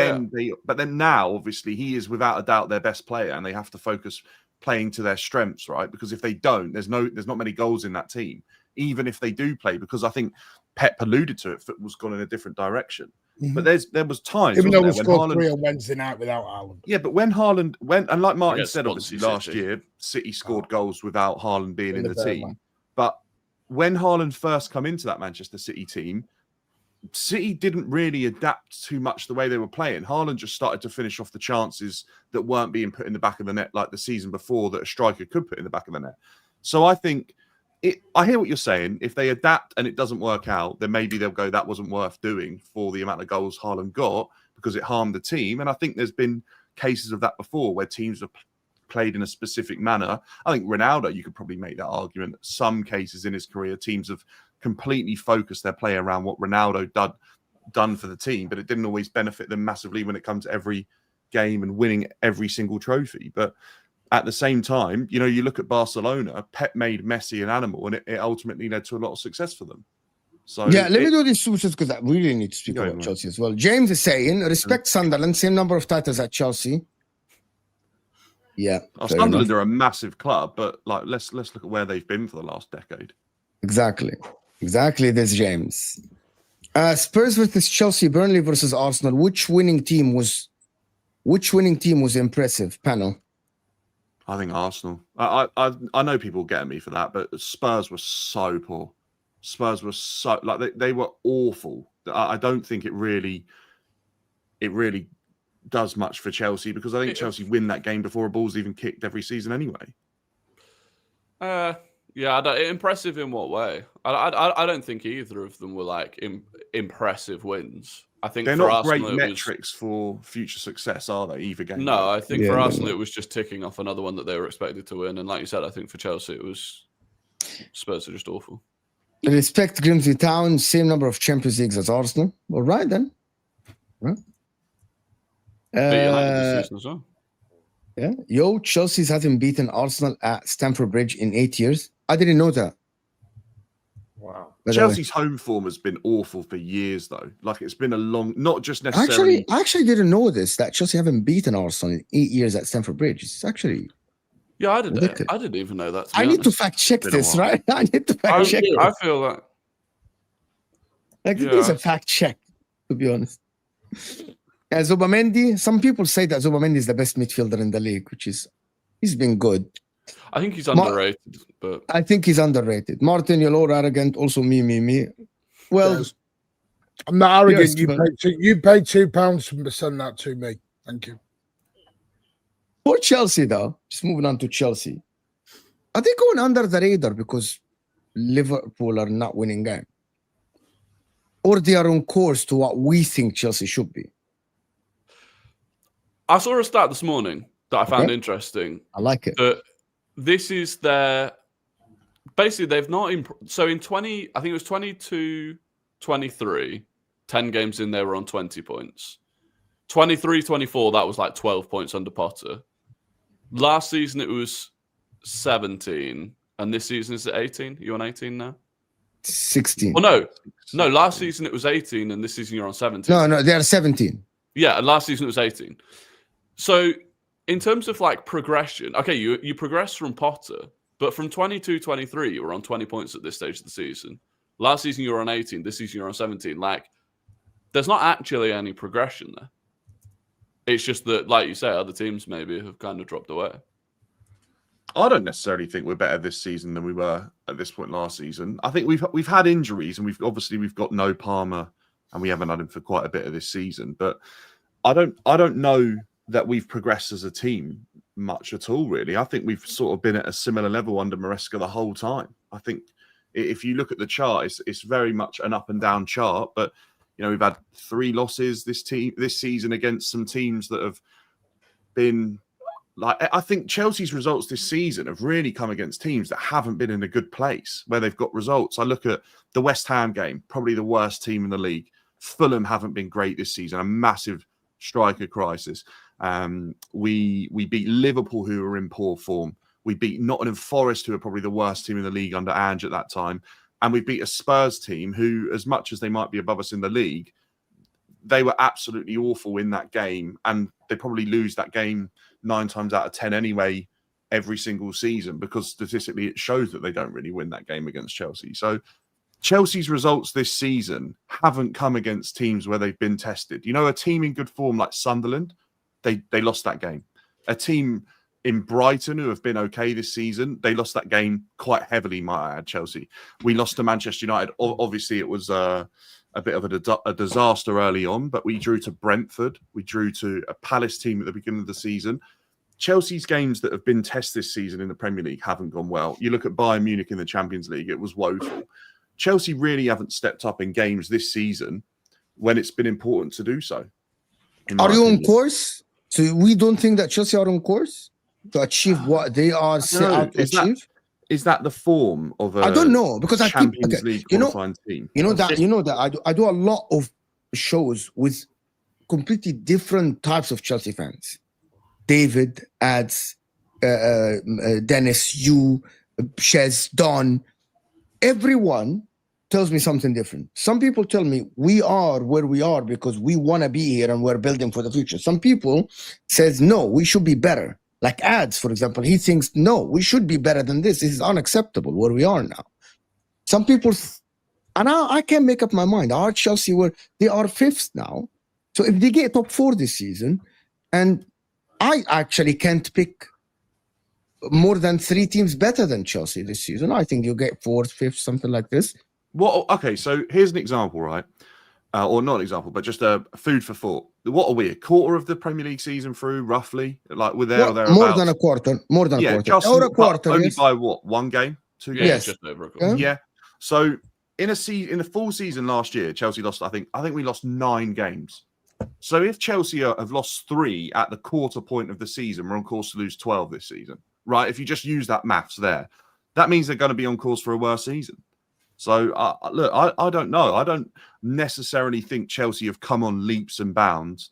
but then now, obviously, he is without a doubt their best player, and they have to focus playing to their strengths, right? Because if they don't, there's not many goals in that team, even if they do play. Because I think Pep alluded to it, was gone in a different direction. Mm-hmm. But there was times, even though we scored 3 on Wednesday night without Haaland. Yeah, but when Haaland went, and like Martin said, obviously last year, City scored goals without Haaland being in the team. But when Haaland first come into that Manchester City team, City didn't really adapt too much the way they were playing. Haaland just started to finish off the chances that weren't being put in the back of the net like the season before that a striker could put in the back of the net. So I think I hear what you're saying. If they adapt and it doesn't work out, then maybe they'll go, that wasn't worth doing for the amount of goals Haaland got because it harmed the team. And I think there's been cases of that before where teams have played in a specific manner. I think Ronaldo, you could probably make that argument. Some cases in his career, teams have completely focused their play around what Ronaldo done for the team, but it didn't always benefit them massively when it comes to every game and winning every single trophy. But at the same time, you look at Barcelona, Pep made Messi an animal, and it ultimately led to a lot of success for them. So let me do this because I really need to speak about Chelsea as well. James is saying, respect Sunderland, same number of titles at Chelsea. Yeah. Sunderland are a massive club, but let's look at where they've been for the last decade. Exactly this, James. Spurs versus Chelsea, Burnley versus Arsenal. Which winning team was impressive, panel? I think Arsenal. I know people get at me for that, but Spurs were so poor. Spurs were so they were awful. I don't think it really does much for Chelsea because I think Chelsea win that game before a ball's even kicked every season anyway. Yeah, impressive in what way? I don't think either of them were impressive wins. I think they're for not Arsenal, great metrics for future success, are they? Either game. No, I think for Arsenal it was just ticking off another one that they were expected to win. And like you said, I think for Chelsea it was Spurs are just awful. Respect Grimsby Town, same number of Champions Leagues as Arsenal. All right then. Right. This season as well. Yeah. Chelsea's hasn't beaten Arsenal at Stamford Bridge in 8 years. I didn't know that. Wow. Chelsea's home form has been awful for years, though. It's been a long, not just necessarily. I actually didn't know this, that Chelsea haven't beaten Arsenal in 8 years at Stamford Bridge. It's actually Yeah, I didn't. Ridiculous. I didn't even know that. To I be need to honest. fact check Been a this, while. right? I need to fact check I this. feel like Like, it Yeah. is a fact check, to be honest. Zubamendi, some people say that Zubamendi is the best midfielder in the league, he's been good. I think he's underrated, but I think he's underrated. Martin, you're all arrogant. Also, me. Well, Yes. I'm not arrogant. Yes, you but- paid £2 to send that to me. Thank you. for Chelsea, though, just moving on to Chelsea, are they going under the radar because Liverpool are not winning game? Or they are on course to what we think Chelsea should be? I saw a stat this morning that I found Okay. interesting. I like it. That this is their basically they've not so in 20, I think it was 22-23, 10 games in there were on 20 points. 23-24, that was like 12 points under Potter. Last season it was 17, and this season is it 18? You on 18 now? 16. Well, no. Last season it was 18, and this season you're on 17. No, they are 17. Yeah, and last season it was 18. So in terms of like progression, okay, you progressed from Potter, but from 22-23, you were on 20 points at this stage of the season. Last season you were on 18, this season you're on 17. Like, there's not actually any progression there. It's just that, like you say, other teams maybe have kind of dropped away. I don't necessarily think we're better this season than we were at this point last season. I think we've had injuries, and we've got no Palmer, and we haven't had him for quite a bit of this season. But I don't know that we've progressed as a team much at all, really. I think we've sort of been at a similar level under Maresca the whole time. I think if you look at the chart, it's very much an up and down chart. But you know, we've had 3 losses this season against some teams that have been. Like, I think Chelsea's results this season have really come against teams that haven't been in a good place where they've got results. I look at the West Ham game, probably the worst team in the league. Fulham haven't been great this season, a massive striker crisis. We beat Liverpool, who were in poor form. We beat Nottingham Forest, who are probably the worst team in the league under Ange at that time. And we beat a Spurs team who, as much as they might be above us in the league, they were absolutely awful in that game. And they probably lose that game 9 times out of 10 anyway, every single season, because statistically it shows that they don't really win that game against Chelsea. So Chelsea's results this season haven't come against teams where they've been tested. You know, a team in good form like Sunderland, they lost that game. A team in Brighton who have been okay this season, they lost that game quite heavily, might I add, Chelsea. We lost to Manchester United. Obviously, it was a bit of a disaster early on, but we drew to Brentford. We drew to a Palace team at the beginning of the season. Chelsea's games that have been tested this season in the Premier League haven't gone well. You look at Bayern Munich in the Champions League, it was woeful. Chelsea really haven't stepped up in games this season when it's been important to do so. Are you on course? So we don't think that Chelsea are on course to achieve what they are set out to achieve? Is that the form of a I don't know, because I keep Champions League qualifying team? You know that I do a lot of shows with completely different types of Chelsea fans. David, Ads, Dennis, you, Shez, Don. Everyone tells me something different. Some people tell me we are where we are because we want to be here and we're building for the future. Some people says no, we should be better. Like Ads, for example, he thinks no, we should be better than this. This is unacceptable where we are now. Some people, and I can't make up my mind. Our Chelsea they are 5th now. So if they get top 4 this season, and I actually can't pick more than 3 teams better than Chelsea this season. I think you get 4th, 5th, something like this. Well, okay, so here's an example, right? Or not an example, but just a food for thought. What are we? A quarter of the Premier League season through, roughly? Like we're there or thereabouts? More than a quarter. More than a quarter. Just or a quarter. Only Yes. by what? 1 game? 2 games? Yes. Just over a quarter. Yeah. Yeah. So in the full season last year, Chelsea lost. I think we lost 9 games. So if Chelsea have lost 3 at the quarter point of the season, we're on course to lose 12 this season, right? If you just use that maths there, that means they're going to be on course for a worse season. So look, I don't know. I don't necessarily think Chelsea have come on leaps and bounds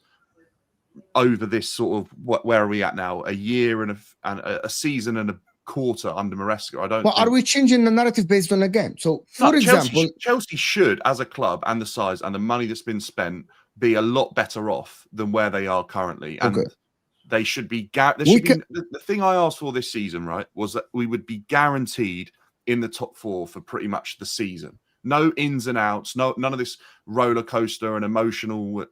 over this sort of where are we at now? A year and a season and a quarter under Maresca. I don't. Well, are we changing the narrative based on a game? So, for example, Chelsea should, as a club and the size and the money that's been spent, be a lot better off than where they are currently. And they should be. The thing I asked for this season, right, was that we would be guaranteed in the top 4 for pretty much the season. No ins and outs, none of this roller coaster and emotional.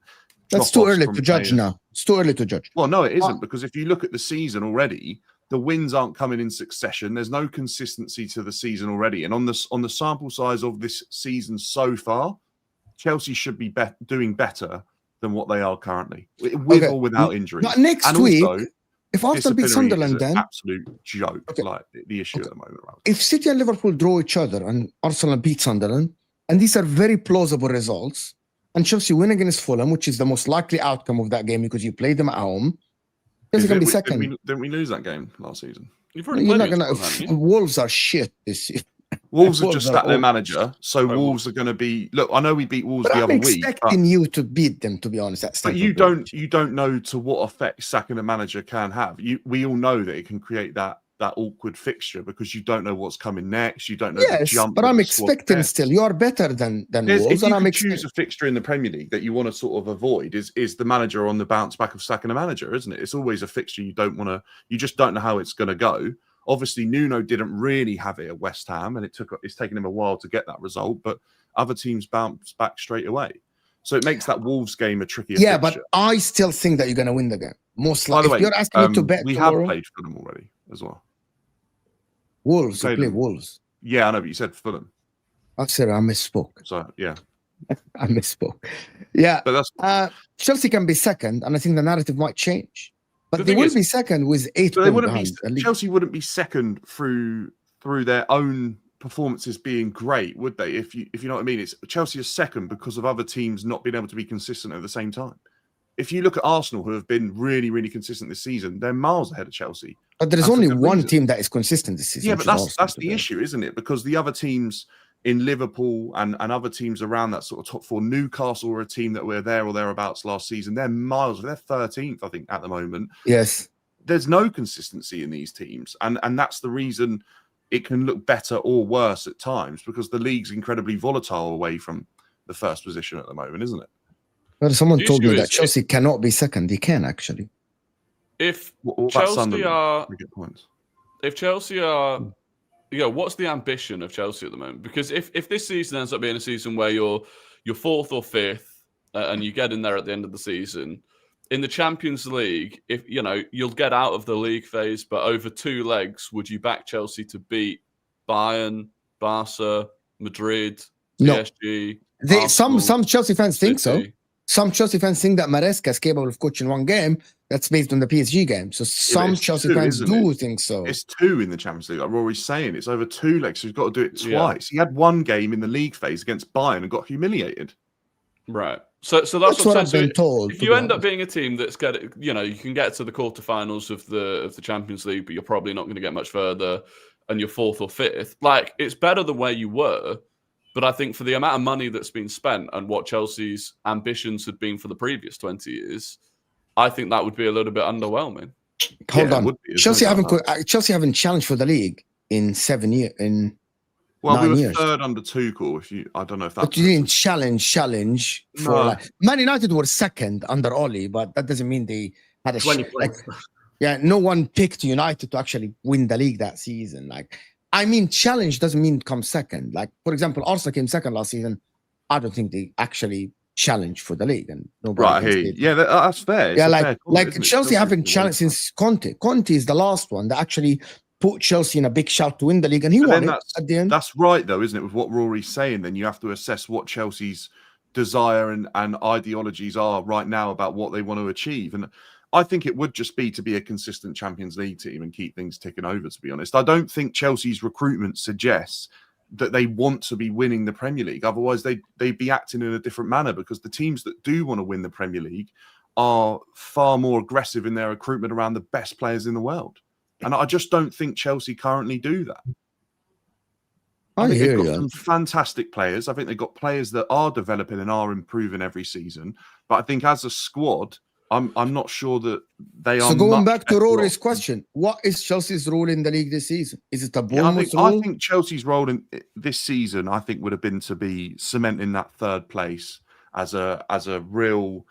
That's too early to judge now. It's too early to judge. Well, no, it isn't, because if you look at the season already, the wins aren't coming in succession. There's no consistency to the season already, and on the sample size of this season so far, Chelsea should be doing better than what they are currently, with or without injuries. But next week, if Arsenal beat Sunderland, then absolute joke. Like the issue at the moment. Right? If City and Liverpool draw each other and Arsenal beat Sunderland, and these are very plausible results, and Chelsea win against Fulham, which is the most likely outcome of that game because you play them at home, Chelsea can be second. Didn't we lose that game last season? Wolves are shit this year. Wolves have just sacked their manager, so Wolves are going to be. Look, I know we beat Wolves the other week. I'm expecting you to beat them, to be honest. But you don't know to what effect sacking a manager can have. We all know that it can create that awkward fixture because you don't know what's coming next. You don't know the jump. But I'm expecting still. You are better than Wolves. If you choose a fixture in the Premier League that you want to sort of avoid, is the manager on the bounce back of sacking a manager, isn't it? It's always a fixture you don't want to. You just don't know how it's going to go. Obviously, Nuno didn't really have it at West Ham, and it's taken him a while to get that result. But other teams bounced back straight away, so it makes that Wolves game a trickier. Yeah, fixture. but I still think that you're going to win the game. Most likely, if you're asking me to bet, we have played Fulham already as well. Wolves, you play Wolves. Yeah, I know, but you said Fulham. I said I misspoke. So yeah, I misspoke. Yeah, but that's Chelsea can be second, and I think the narrative might change. But they will be second with 8 points behind. Chelsea wouldn't be second through their own performances being great, would they? If you know what I mean? It's Chelsea is second because of other teams not being able to be consistent at the same time. If you look at Arsenal, who have been really, really consistent this season, they're miles ahead of Chelsea. But there is only one team that is consistent this season. Yeah, but that's the issue, isn't it? Because the other teams in Liverpool and other teams around that sort of top 4, Newcastle were a team that were there or thereabouts last season. They're miles. They're 13th, I think, at the moment. Yes. There's no consistency in these teams. And that's the reason it can look better or worse at times, because the league's incredibly volatile away from the first position at the moment, isn't it? Well, someone told me that Chelsea cannot be second. They can, actually. If Chelsea are... what's the ambition of Chelsea at the moment? Because if this season ends up being a season where you're 4th or 5th and you get in there at the end of the season, in the Champions League, if you'll get out of the league phase, but over 2 legs, would you back Chelsea to beat Bayern, Barca, Madrid, PSG? No. Some Chelsea fans think so. Some Chelsea fans think that Maresca is capable of coaching one game. That's based on the PSG game. So some Chelsea fans do think so. It's 2 in the Champions League. Like Rory's saying, it's over 2 legs. So you've got to do it twice. He had 1 game in the league phase against Bayern and got humiliated. Right. So that's what I've been told. If you end up being a team that's you can get to the quarterfinals of the Champions League, but you're probably not going to get much further, and you're 4th or 5th. Like, it's better than where you were. But I think for the amount of money that's been spent and what Chelsea's ambitions had been for the previous 20 years, I think that would be a little bit underwhelming. Hold on. Chelsea haven't challenged for the league in 7 years. We were 3rd under Tuchel. I don't know if that. But you didn't challenge for Man United were 2nd under Oli, but that doesn't mean they had a 20 points. No one picked United to actually win the league that season. Challenge doesn't mean come 2nd. Like, for example, Arsenal came 2nd last season. I don't think they actually challenged for the league, and nobody. Yeah, that's fair. It's Chelsea haven't challenged since Conte. Conte is the last one that actually put Chelsea in a big shout to win the league, and he won it at the end. That's right, though, isn't it? With what Rory's saying, then you have to assess what Chelsea's desire and ideologies are right now about what they want to achieve, and I think it would just be to be a consistent Champions League team and keep things ticking over, to be honest. I don't think Chelsea's recruitment suggests that they want to be winning the Premier League. Otherwise, they'd be acting in a different manner, because the teams that do want to win the Premier League are far more aggressive in their recruitment around the best players in the world. And I just don't think Chelsea currently do that. I think they've got some fantastic players. I think they've got players that are developing and are improving every season. But I think as a squad, I'm not sure that they are. So going back to Rory's question, what is Chelsea's role in the league this season? Is it a Bournemouth role? I think Chelsea's role in this season, I think, would have been to be cementing that 3rd place as a real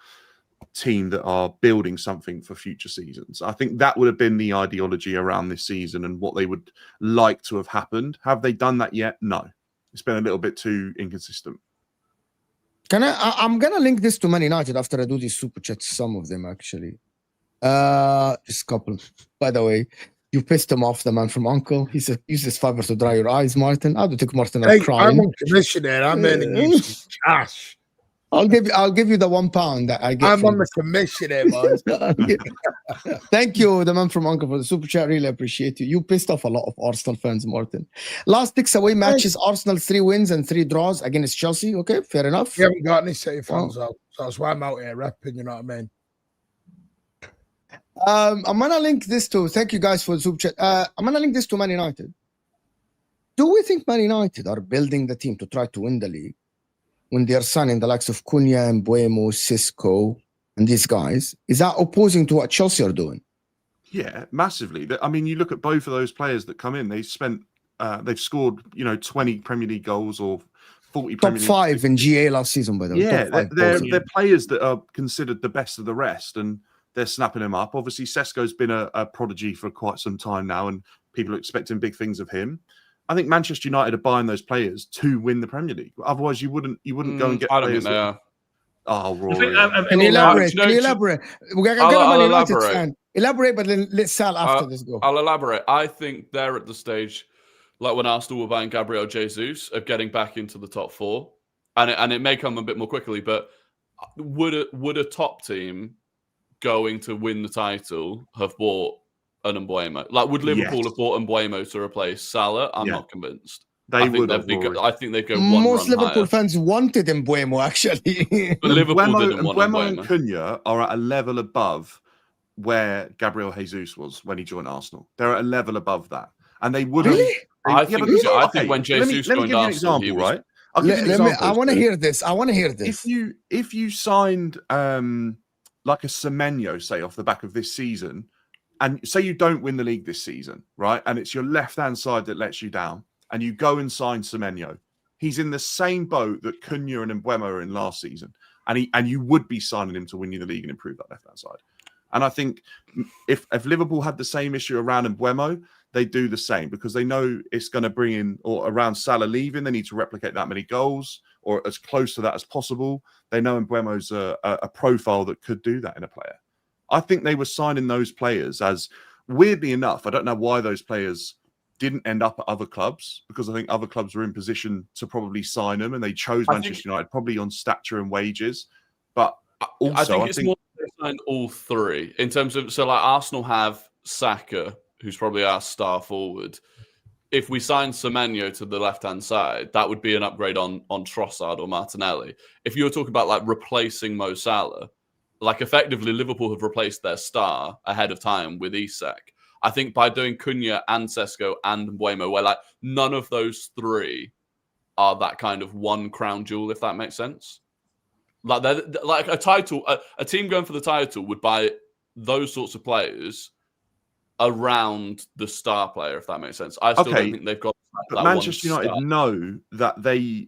team that are building something for future seasons. I think that would have been the ideology around this season and what they would like to have happened. Have they done that yet? No. It's been a little bit too inconsistent. I'm gonna link this to Man United after I do these super chats. Some of them actually. Just a couple. By the way, you pissed him off, the man from Uncle. He said, "Use this fiber to dry your eyes, Martin." I don't think Martin is crying. I'm on commission there. I'm earning you some cash. I'll give you the £1 that I get. I'm on the commission there, boys. Thank you, the man from Uncle, for the super chat. Really appreciate you. You pissed off a lot of Arsenal fans, Martin. Last 6 away matches: Arsenal 3 wins and 3 draws against Chelsea. Okay, fair enough. You haven't got any City fans out, so that's why I'm out here repping. You know what I mean? I'm gonna link this to. Thank you guys for the super chat. I'm gonna link this to Man United. Do we think Man United are building the team to try to win the league when they're signing the likes of Cunha and Buemo, Sisco, and these guys? Is that opposing to what Chelsea are doing? Yeah, massively. I mean, you look at both of those players that come in. They've scored 20 Premier League goals or 40 Top Premier League 5 in GA last season, by the way. Yeah, they're players that are considered the best of the rest, and they're snapping him up. Obviously, Sesco's been a prodigy for quite some time now, and people are expecting big things of him. I think Manchester United are buying those players to win the Premier League. Otherwise, you wouldn't go and get. I don't think they are. Oh, Rory. Can you elaborate? I'll elaborate. Elaborate, but then let's Sal after this go. I'll elaborate. I think they're at the stage, like when Arsenal were buying Gabriel Jesus, of getting back into the top 4, and it may come a bit more quickly. But would a top team going to win the title have bought an Mbeumo? Like, would Liverpool have bought Mbeumo to replace Salah? I'm not convinced. I think they'd go one Most run Liverpool higher. fans wanted Mbeumo, actually. But Liverpool didn't want Mbeumo and Mbeumo. Cunha are at a level above where Gabriel Jesus was when he joined Arsenal. They're at a level above that. And they wouldn't. Really? I think when Jesus let me joined give you an Arsenal, example, he was... right? I'll give you an example. I want to hear this. If you signed like a Semenyo, say, off the back of this season, and say you don't win the league this season, right? And it's your left-hand side that lets you down, and you go and sign Semenyo. He's in the same boat that Cunha and Mbeumo are in last season. And you would be signing him to win you the league and improve that left-hand side. And I think if Liverpool had the same issue around Mbeumo, they do the same because they know it's going to bring in, or around Salah leaving, they need to replicate that many goals or as close to that as possible. They know Mbeumo's a profile that could do that in a player. I think they were signing those players as, weirdly enough, I don't know why those players didn't end up at other clubs, because I think other clubs were in position to probably sign them, and they chose Manchester United probably on stature and wages. But also, I think it's more they signed all 3 in terms of, so like Arsenal have Saka, who's probably our star forward. If we sign Semenyo to the left-hand side, that would be an upgrade on Trossard or Martinelli. If you were talking about like replacing Mo Salah, like effectively Liverpool have replaced their star ahead of time with Isak. I think by doing Cunha and Sesco and Mbeumo, where like none of those 3 are that kind of one crown jewel, if that makes sense. Like they're like a title, a team going for the title would buy those sorts of players around the star player, if that makes sense. I still don't think they've got that. But Manchester United know that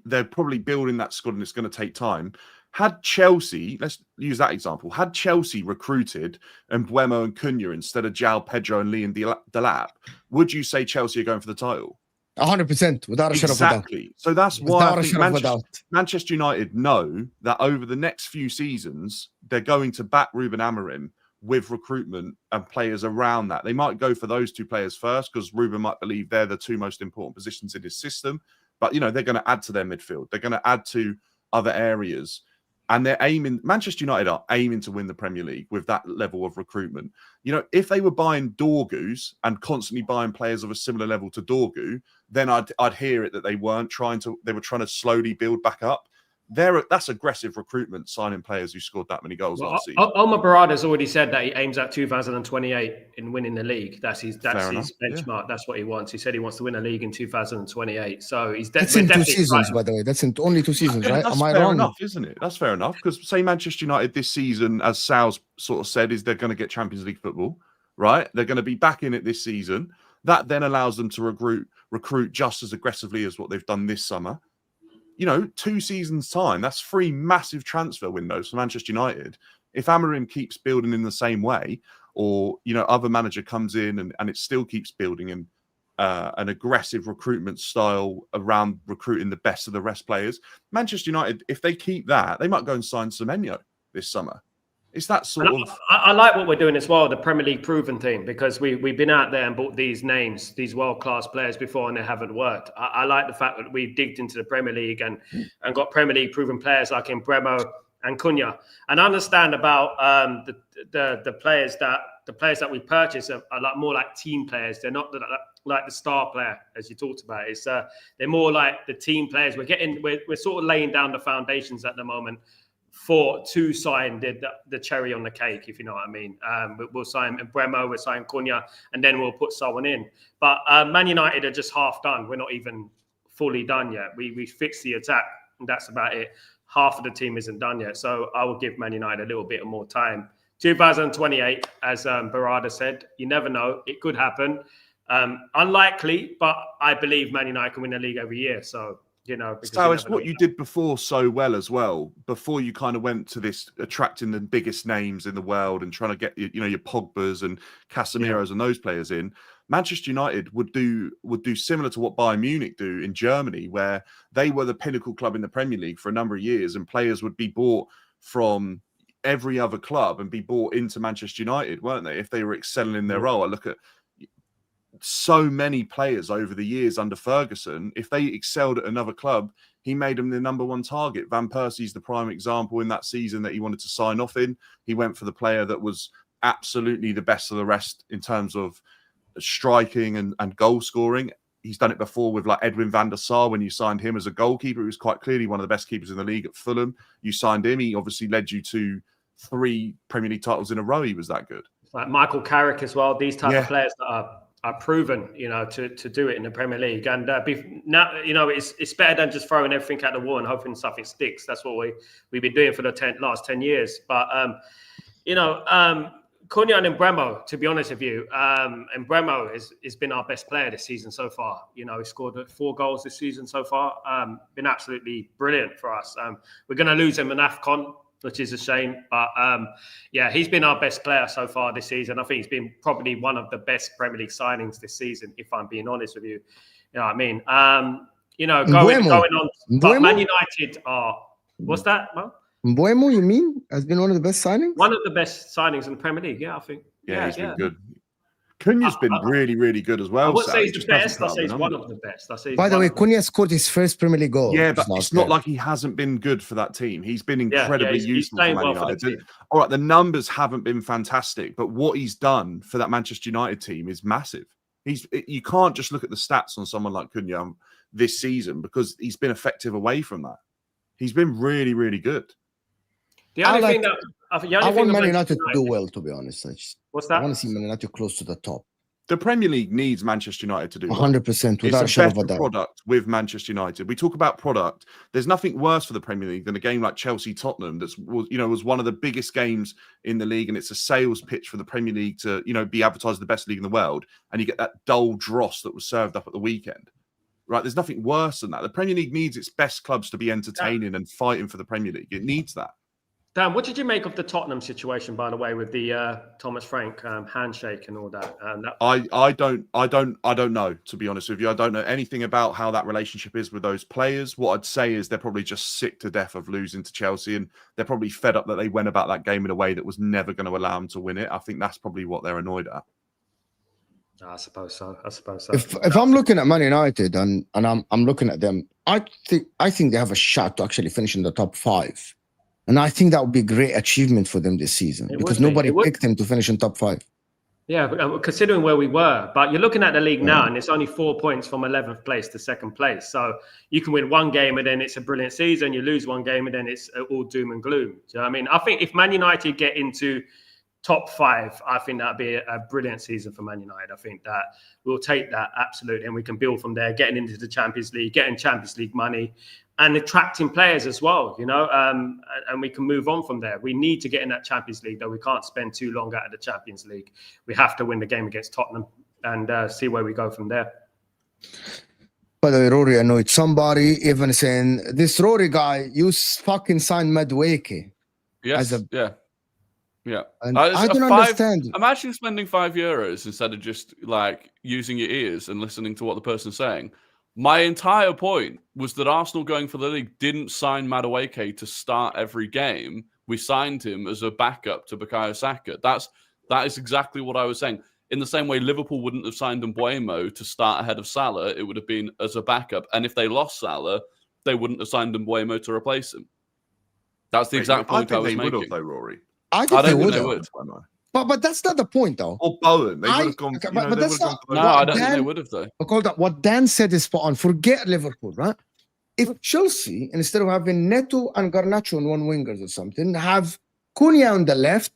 they're probably building that squad and it's going to take time. Had Chelsea, let's use that example, had Chelsea recruited Mbeumo and Cunha instead of João Pedro and Liam Delap, would you say Chelsea are going for the title? 100%, without a shadow of a doubt. Exactly. So that's why I think Manchester United know that over the next few seasons, they're going to back Ruben Amorim with recruitment and players around that. They might go for those 2 players first because Ruben might believe they're the 2 most important positions in his system. But, they're going to add to their midfield. They're going to add to other areas. And they're aiming, Manchester United are aiming to win the Premier League with that level of recruitment. If they were buying Dorgus and constantly buying players of a similar level to Dorgu, then I'd hear it that they were trying to slowly build back up. That's aggressive recruitment, signing players who scored that many goals last season. Omar Barada's already said that he aims at 2028 in winning the league. That's his benchmark. Yeah. That's what he wants. He said he wants to win a league in 2028. So he's definitely. That's in 2 seasons, by the way. That's in only 2 seasons, right? Am I wrong? Enough, isn't it? That's fair enough. Because say Manchester United this season, as Sal's sort of said, is they're going to get Champions League football, right? They're going to be back in it this season. That then allows them to recruit just as aggressively as what they've done this summer. 2 seasons' time, that's 3 massive transfer windows for Manchester United. If Amorim keeps building in the same way, or other manager comes in and it still keeps building and an aggressive recruitment style around recruiting the best of the rest players, Manchester United, if they keep that, they might go and sign Semenyo this summer. It's that sort of. I like what we're doing as well, the Premier League proven thing, because we've been out there and bought these names, these world-class players before, and they haven't worked. I like the fact that we've digged into the Premier League and got Premier League proven players like Mbeumo and Cunha. And I understand about the players that we purchase are like more like team players. They're not like the star player, as you talked about. It's they're more like the team players. We're sort of laying down the foundations at the moment to sign the cherry on the cake, if you know what I mean. We'll sign Mbeumo, we'll sign Cunha, and then we'll put someone in. But Man United are just half done. We're not even fully done yet. We fixed the attack, and that's about it. Half of the team isn't done yet. So I will give Man United a little bit more time. 2028, as Barada said, you never know. It could happen. Unlikely, but I believe Man United can win the league every year. So, So it's what you did before so well as well. Before you kind of went to this attracting the biggest names in the world and trying to get your Pogbas and Casemiros and those players in. Manchester United would do similar to what Bayern Munich do in Germany, where they were the pinnacle club in the Premier League for a number of years, and players would be bought from every other club and be bought into Manchester United, weren't they? If they were excelling in their role. I look at so many players over the years under Ferguson. If they excelled at another club, he made them the number one target. Van Persie's the prime example in that season that he wanted to sign off in. He went for the player that was absolutely the best of the rest in terms of striking and goal scoring. He's done it before with like Edwin van der Sar when you signed him as a goalkeeper. He was quite clearly one of the best keepers in the league at Fulham. You signed him. He obviously led you to 3 Premier League titles in a row. He was that good. Like Michael Carrick as well. These type of players that are proven, to do it in the Premier League. And now, it's better than just throwing everything at the wall and hoping something sticks. That's what we've been doing for the last 10 years. But, Cunha and Mbeumo, to be honest with you, Mbeumo has been our best player this season so far. He scored 4 goals this season so far. Been absolutely brilliant for us. We're going to lose him in AFCON, which is a shame. But, he's been our best player so far this season. I think he's been probably one of the best Premier League signings this season, if I'm being honest with you. You know what I mean? Going on. But Man United are... What's that, Mo? Mbeumo, you mean, has been one of the best signings? One of the best signings in the Premier League, I think. Yeah, he's been good. Cunha's been really, really good as well. I would say he's the best. I say he's one of the best. By the way, Cunha scored his first Premier League goal. Yeah, but it's not like he hasn't been good for that team. He's been incredibly useful for Man United. All right, the numbers haven't been fantastic, but what he's done for that Manchester United team is massive. You can't just look at the stats on someone like Cunha this season because he's been effective away from that. He's been really, really good. I want Man United to do well, to be honest. What's that? I want to see Man United close to the top. The Premier League needs Manchester United to do 100%, without a shadow of a doubt. Product with Manchester United. We talk about product. There's nothing worse for the Premier League than a game like Chelsea-Tottenham that was one of the biggest games in the league, and it's a sales pitch for the Premier League to be advertised the best league in the world, and you get that dull dross that was served up at the weekend. Right? There's nothing worse than that. The Premier League needs its best clubs to be entertaining and fighting for the Premier League. It needs that. Dan, what did you make of the Tottenham situation, by the way, with the Thomas Frank handshake and all that? I don't know, to be honest with you. I don't know anything about how that relationship is with those players. What I'd say is they're probably just sick to death of losing to Chelsea, and they're probably fed up that they went about that game in a way that was never going to allow them to win it. I think that's probably what they're annoyed at. I suppose so. If I'm looking at Man United and I'm looking at them, I think they have a shot to actually finish in the top 5. And I think that would be a great achievement for them this season because nobody picked them to finish in top 5. Yeah, considering where we were. But you're looking at the league now, and it's only 4 points from 11th place to 2nd place. So you can win one game, and then it's a brilliant season. You lose one game, and then it's all doom and gloom. Do you know what I mean? I think if Man United get into top 5, I think that'd be a brilliant season for Man United. I think that we'll take that, absolutely, and we can build from there, getting into the Champions League, getting Champions League money, and attracting players as well, and we can move on from there. We need to get in that Champions League, though. We can't spend too long out of the Champions League. We have to win the game against Tottenham and see where we go from there. By the way, Rory annoyed somebody, even saying, this Rory guy, you fucking signed Madueke. Yes, Yeah. And I don't understand. Imagine spending €5 instead of just like using your ears and listening to what the person's saying. My entire point was that Arsenal going for the league didn't sign Madueke to start every game. We signed him as a backup to Bukayo Saka. That is exactly what I was saying. In the same way, Liverpool wouldn't have signed Mbeumo to start ahead of Salah. It would have been as a backup. And if they lost Salah, they wouldn't have signed Mbeumo to replace him. That's the exact point I was making. Would have, though, Rory. I don't think think they would. But that's not the point, though. Or Bowen. They would have gone. But that's not. No, I don't think they would have, though. What Dan said is spot on. Forget Liverpool, right? If Chelsea, instead of having Neto and Garnacho on one wingers or something, have Cunha on the left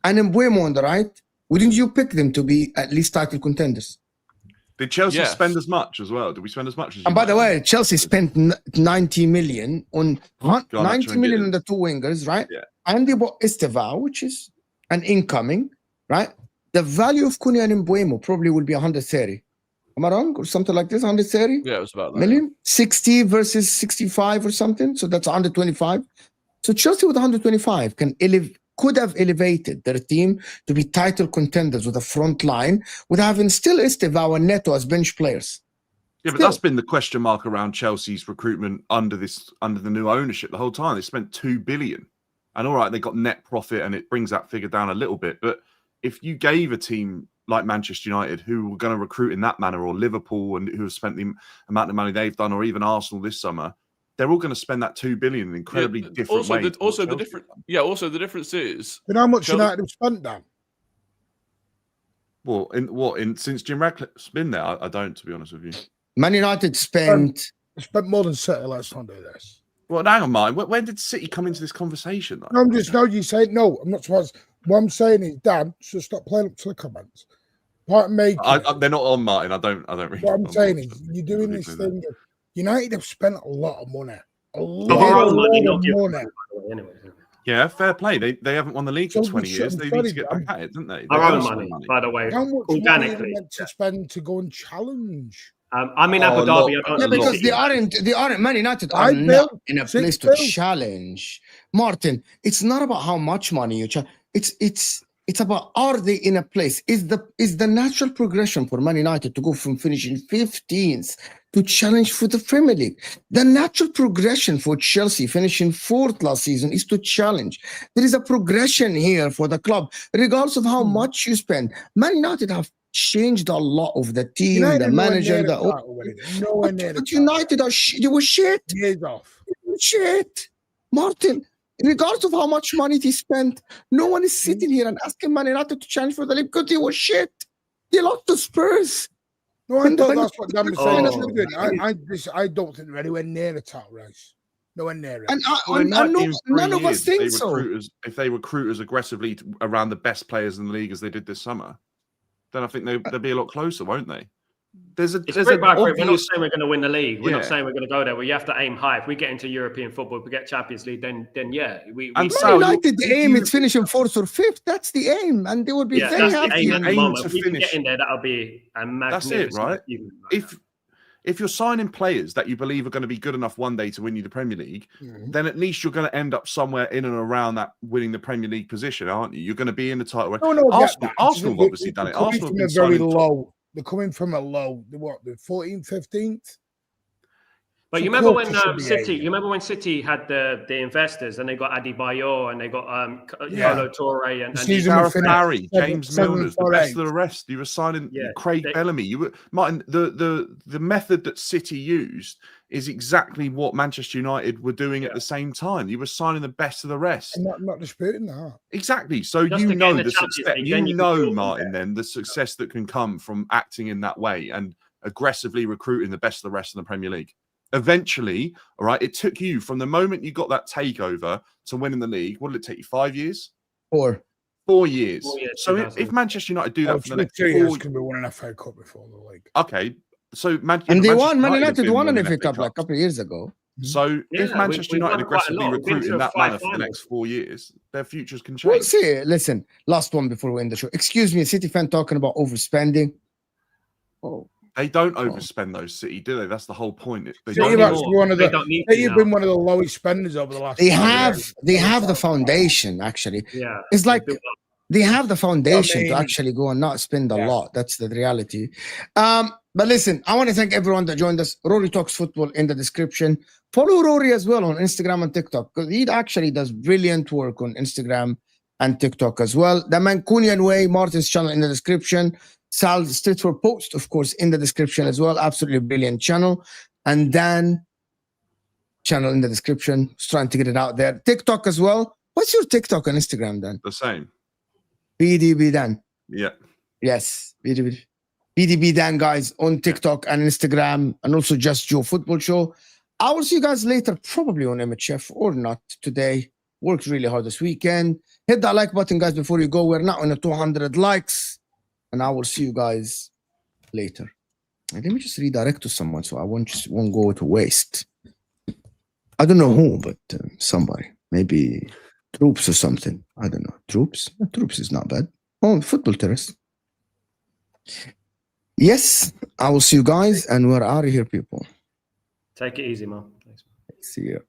and Mbeumo on the right, wouldn't you pick them to be at least title contenders? Did Chelsea spend as much as well? Did we spend as much as? And by the way, Chelsea spent 90 million on 90 million on the two wingers, right? Yeah. And they bought Estevao, which is an incoming, right? The value of Cunha and Mbeumo probably will be 130. Am I wrong? Or something like this, 130? Yeah, it was about that. Million? 60 versus 65 or something. So that's 125. So Chelsea with 125 could have elevated their team to be title contenders with a front line with having still Estevao and Neto as bench players. Yeah, but that's been the question mark around Chelsea's recruitment under the new ownership the whole time. They spent $2 billion. And all right, they got net profit and it brings that figure down a little bit. But if you gave a team like Manchester United, who were going to recruit in that manner, or Liverpool, and who have spent the amount of money they've done, or even Arsenal this summer, they're all going to spend that $2 billion in incredibly different ways. Also, the difference is, you know how much United have spent, Dan? Well, since Jim Ratcliffe's been there, I don't, to be honest with you. Man United spent more than City. Let's not do this. Well, hang on, mine. When did City come into this conversation? Though? No, you say no. I'm not surprised. What I'm saying is, Dan, should stop playing up to the comments. Part of me, they're not on, Martin. I don't read. What I'm saying is, you're doing this thing. United have spent a lot of money. A lot of money. Yeah, fair play. They haven't won the league for 20 years. They need to get back at it, don't they? Our own money, by the way. How much money are you meant to spend to go and challenge? I'm in Abu Dhabi. I don't because they aren't. Man United are not in a place to challenge. Martin, it's not about how much money you challenge. It's about, are they in a place? Is the natural progression for Man United to go from finishing 15th to challenge for the Premier League? The natural progression for Chelsea finishing 4th last season is to challenge. There is a progression here for the club, regardless of how much you spend. Man United have changed a lot of the team, the manager, but United they were shit. Shit, Martin. Regardless of how much money they spent, no one is sitting here and asking Man United to challenge for the league because they were shit. They lost to Spurs. No, I thought that's what Dan was saying. I don't think they're anywhere near the top race. Nowhere near it. And none of us think so. If they recruit as aggressively around the best players in the league as they did this summer, then I think they'll be a lot closer, won't they? We're not saying we're going to win the league. We're not saying we're going to go there. Well, you have to aim high. If we get into European football, if we get Champions League, then yeah. Man United, the aim is finishing 4th or 5th. That's the aim, and they would be very happy. If we get in there, that'll be a magnificent. That's it, right? If you're signing players that you believe are going to be good enough one day to win you the Premier League, then at least you're going to end up somewhere in and around that winning the Premier League position, aren't you? You're going to be in the title race. Arsenal have obviously done it. Arsenal have been very low. They're coming from a low. The 14th, 15th. But you remember when City had the investors and they got Adebayor and they got Kolo Touré and Barry, James Milner's the best of the rest. You were signing Craig Bellamy. You were Martin. The method that City used is exactly what Manchester United were doing at the same time. You were signing the best of the rest. I'm not disputing that. Exactly. So just you know the success. You know, Martin. Then the success that can come from acting in that way and aggressively recruiting the best of the rest in the Premier League. Eventually, all right, it took you from the moment you got that takeover to winning the league. What did it take you? 5 years? 4 years. So if Manchester United do that for the next 4 years, can be winning an FA Cup before the league. Okay, so Man United won an FA Cup like a couple of years ago. So if Manchester United aggressively recruit in that manner for the next 4 years, their futures can change. We'll see. Listen, last one before we end the show. Excuse me, a City fan talking about overspending. Oh, They don't overspend those, City, do they? That's the whole point. They City don't have actually one of They the. don't need to City've now. been one of the lowest spenders over the last. They 5 have years. the foundation actually. Yeah. It's like They built up. they have the foundation to mean- actually go and not spend a Yeah. lot. That's the reality. But listen, I want to thank everyone that joined us. Rory Talks Football in the description. Follow Rory as well on Instagram and TikTok because he actually does brilliant work on Instagram and TikTok as well. The Mancunian Way, Martin's channel in the description. Sal's Street for Post, of course, in the description as well. Absolutely brilliant channel. And Dan channel in the description. Just trying to get it out there. TikTok as well. What's your TikTok and Instagram, Dan? the same. BDB Dan. Yeah. Yes, BDB Dan, guys, on TikTok and Instagram, and also Just Joe Football Show. I will see you guys later, probably on MHF or not today. Worked really hard this weekend. Hit that like button, guys, before you go. We're not on the 200 likes, and I will see you guys later. And let me just redirect to someone so I won't go to waste. I don't know who, but somebody, maybe Troops or something. I don't know. Troops? Troops is not bad. Oh, football terrorist. Yes, I will see you guys, and we're out of here, people. Take it easy, man. Thanks. See you.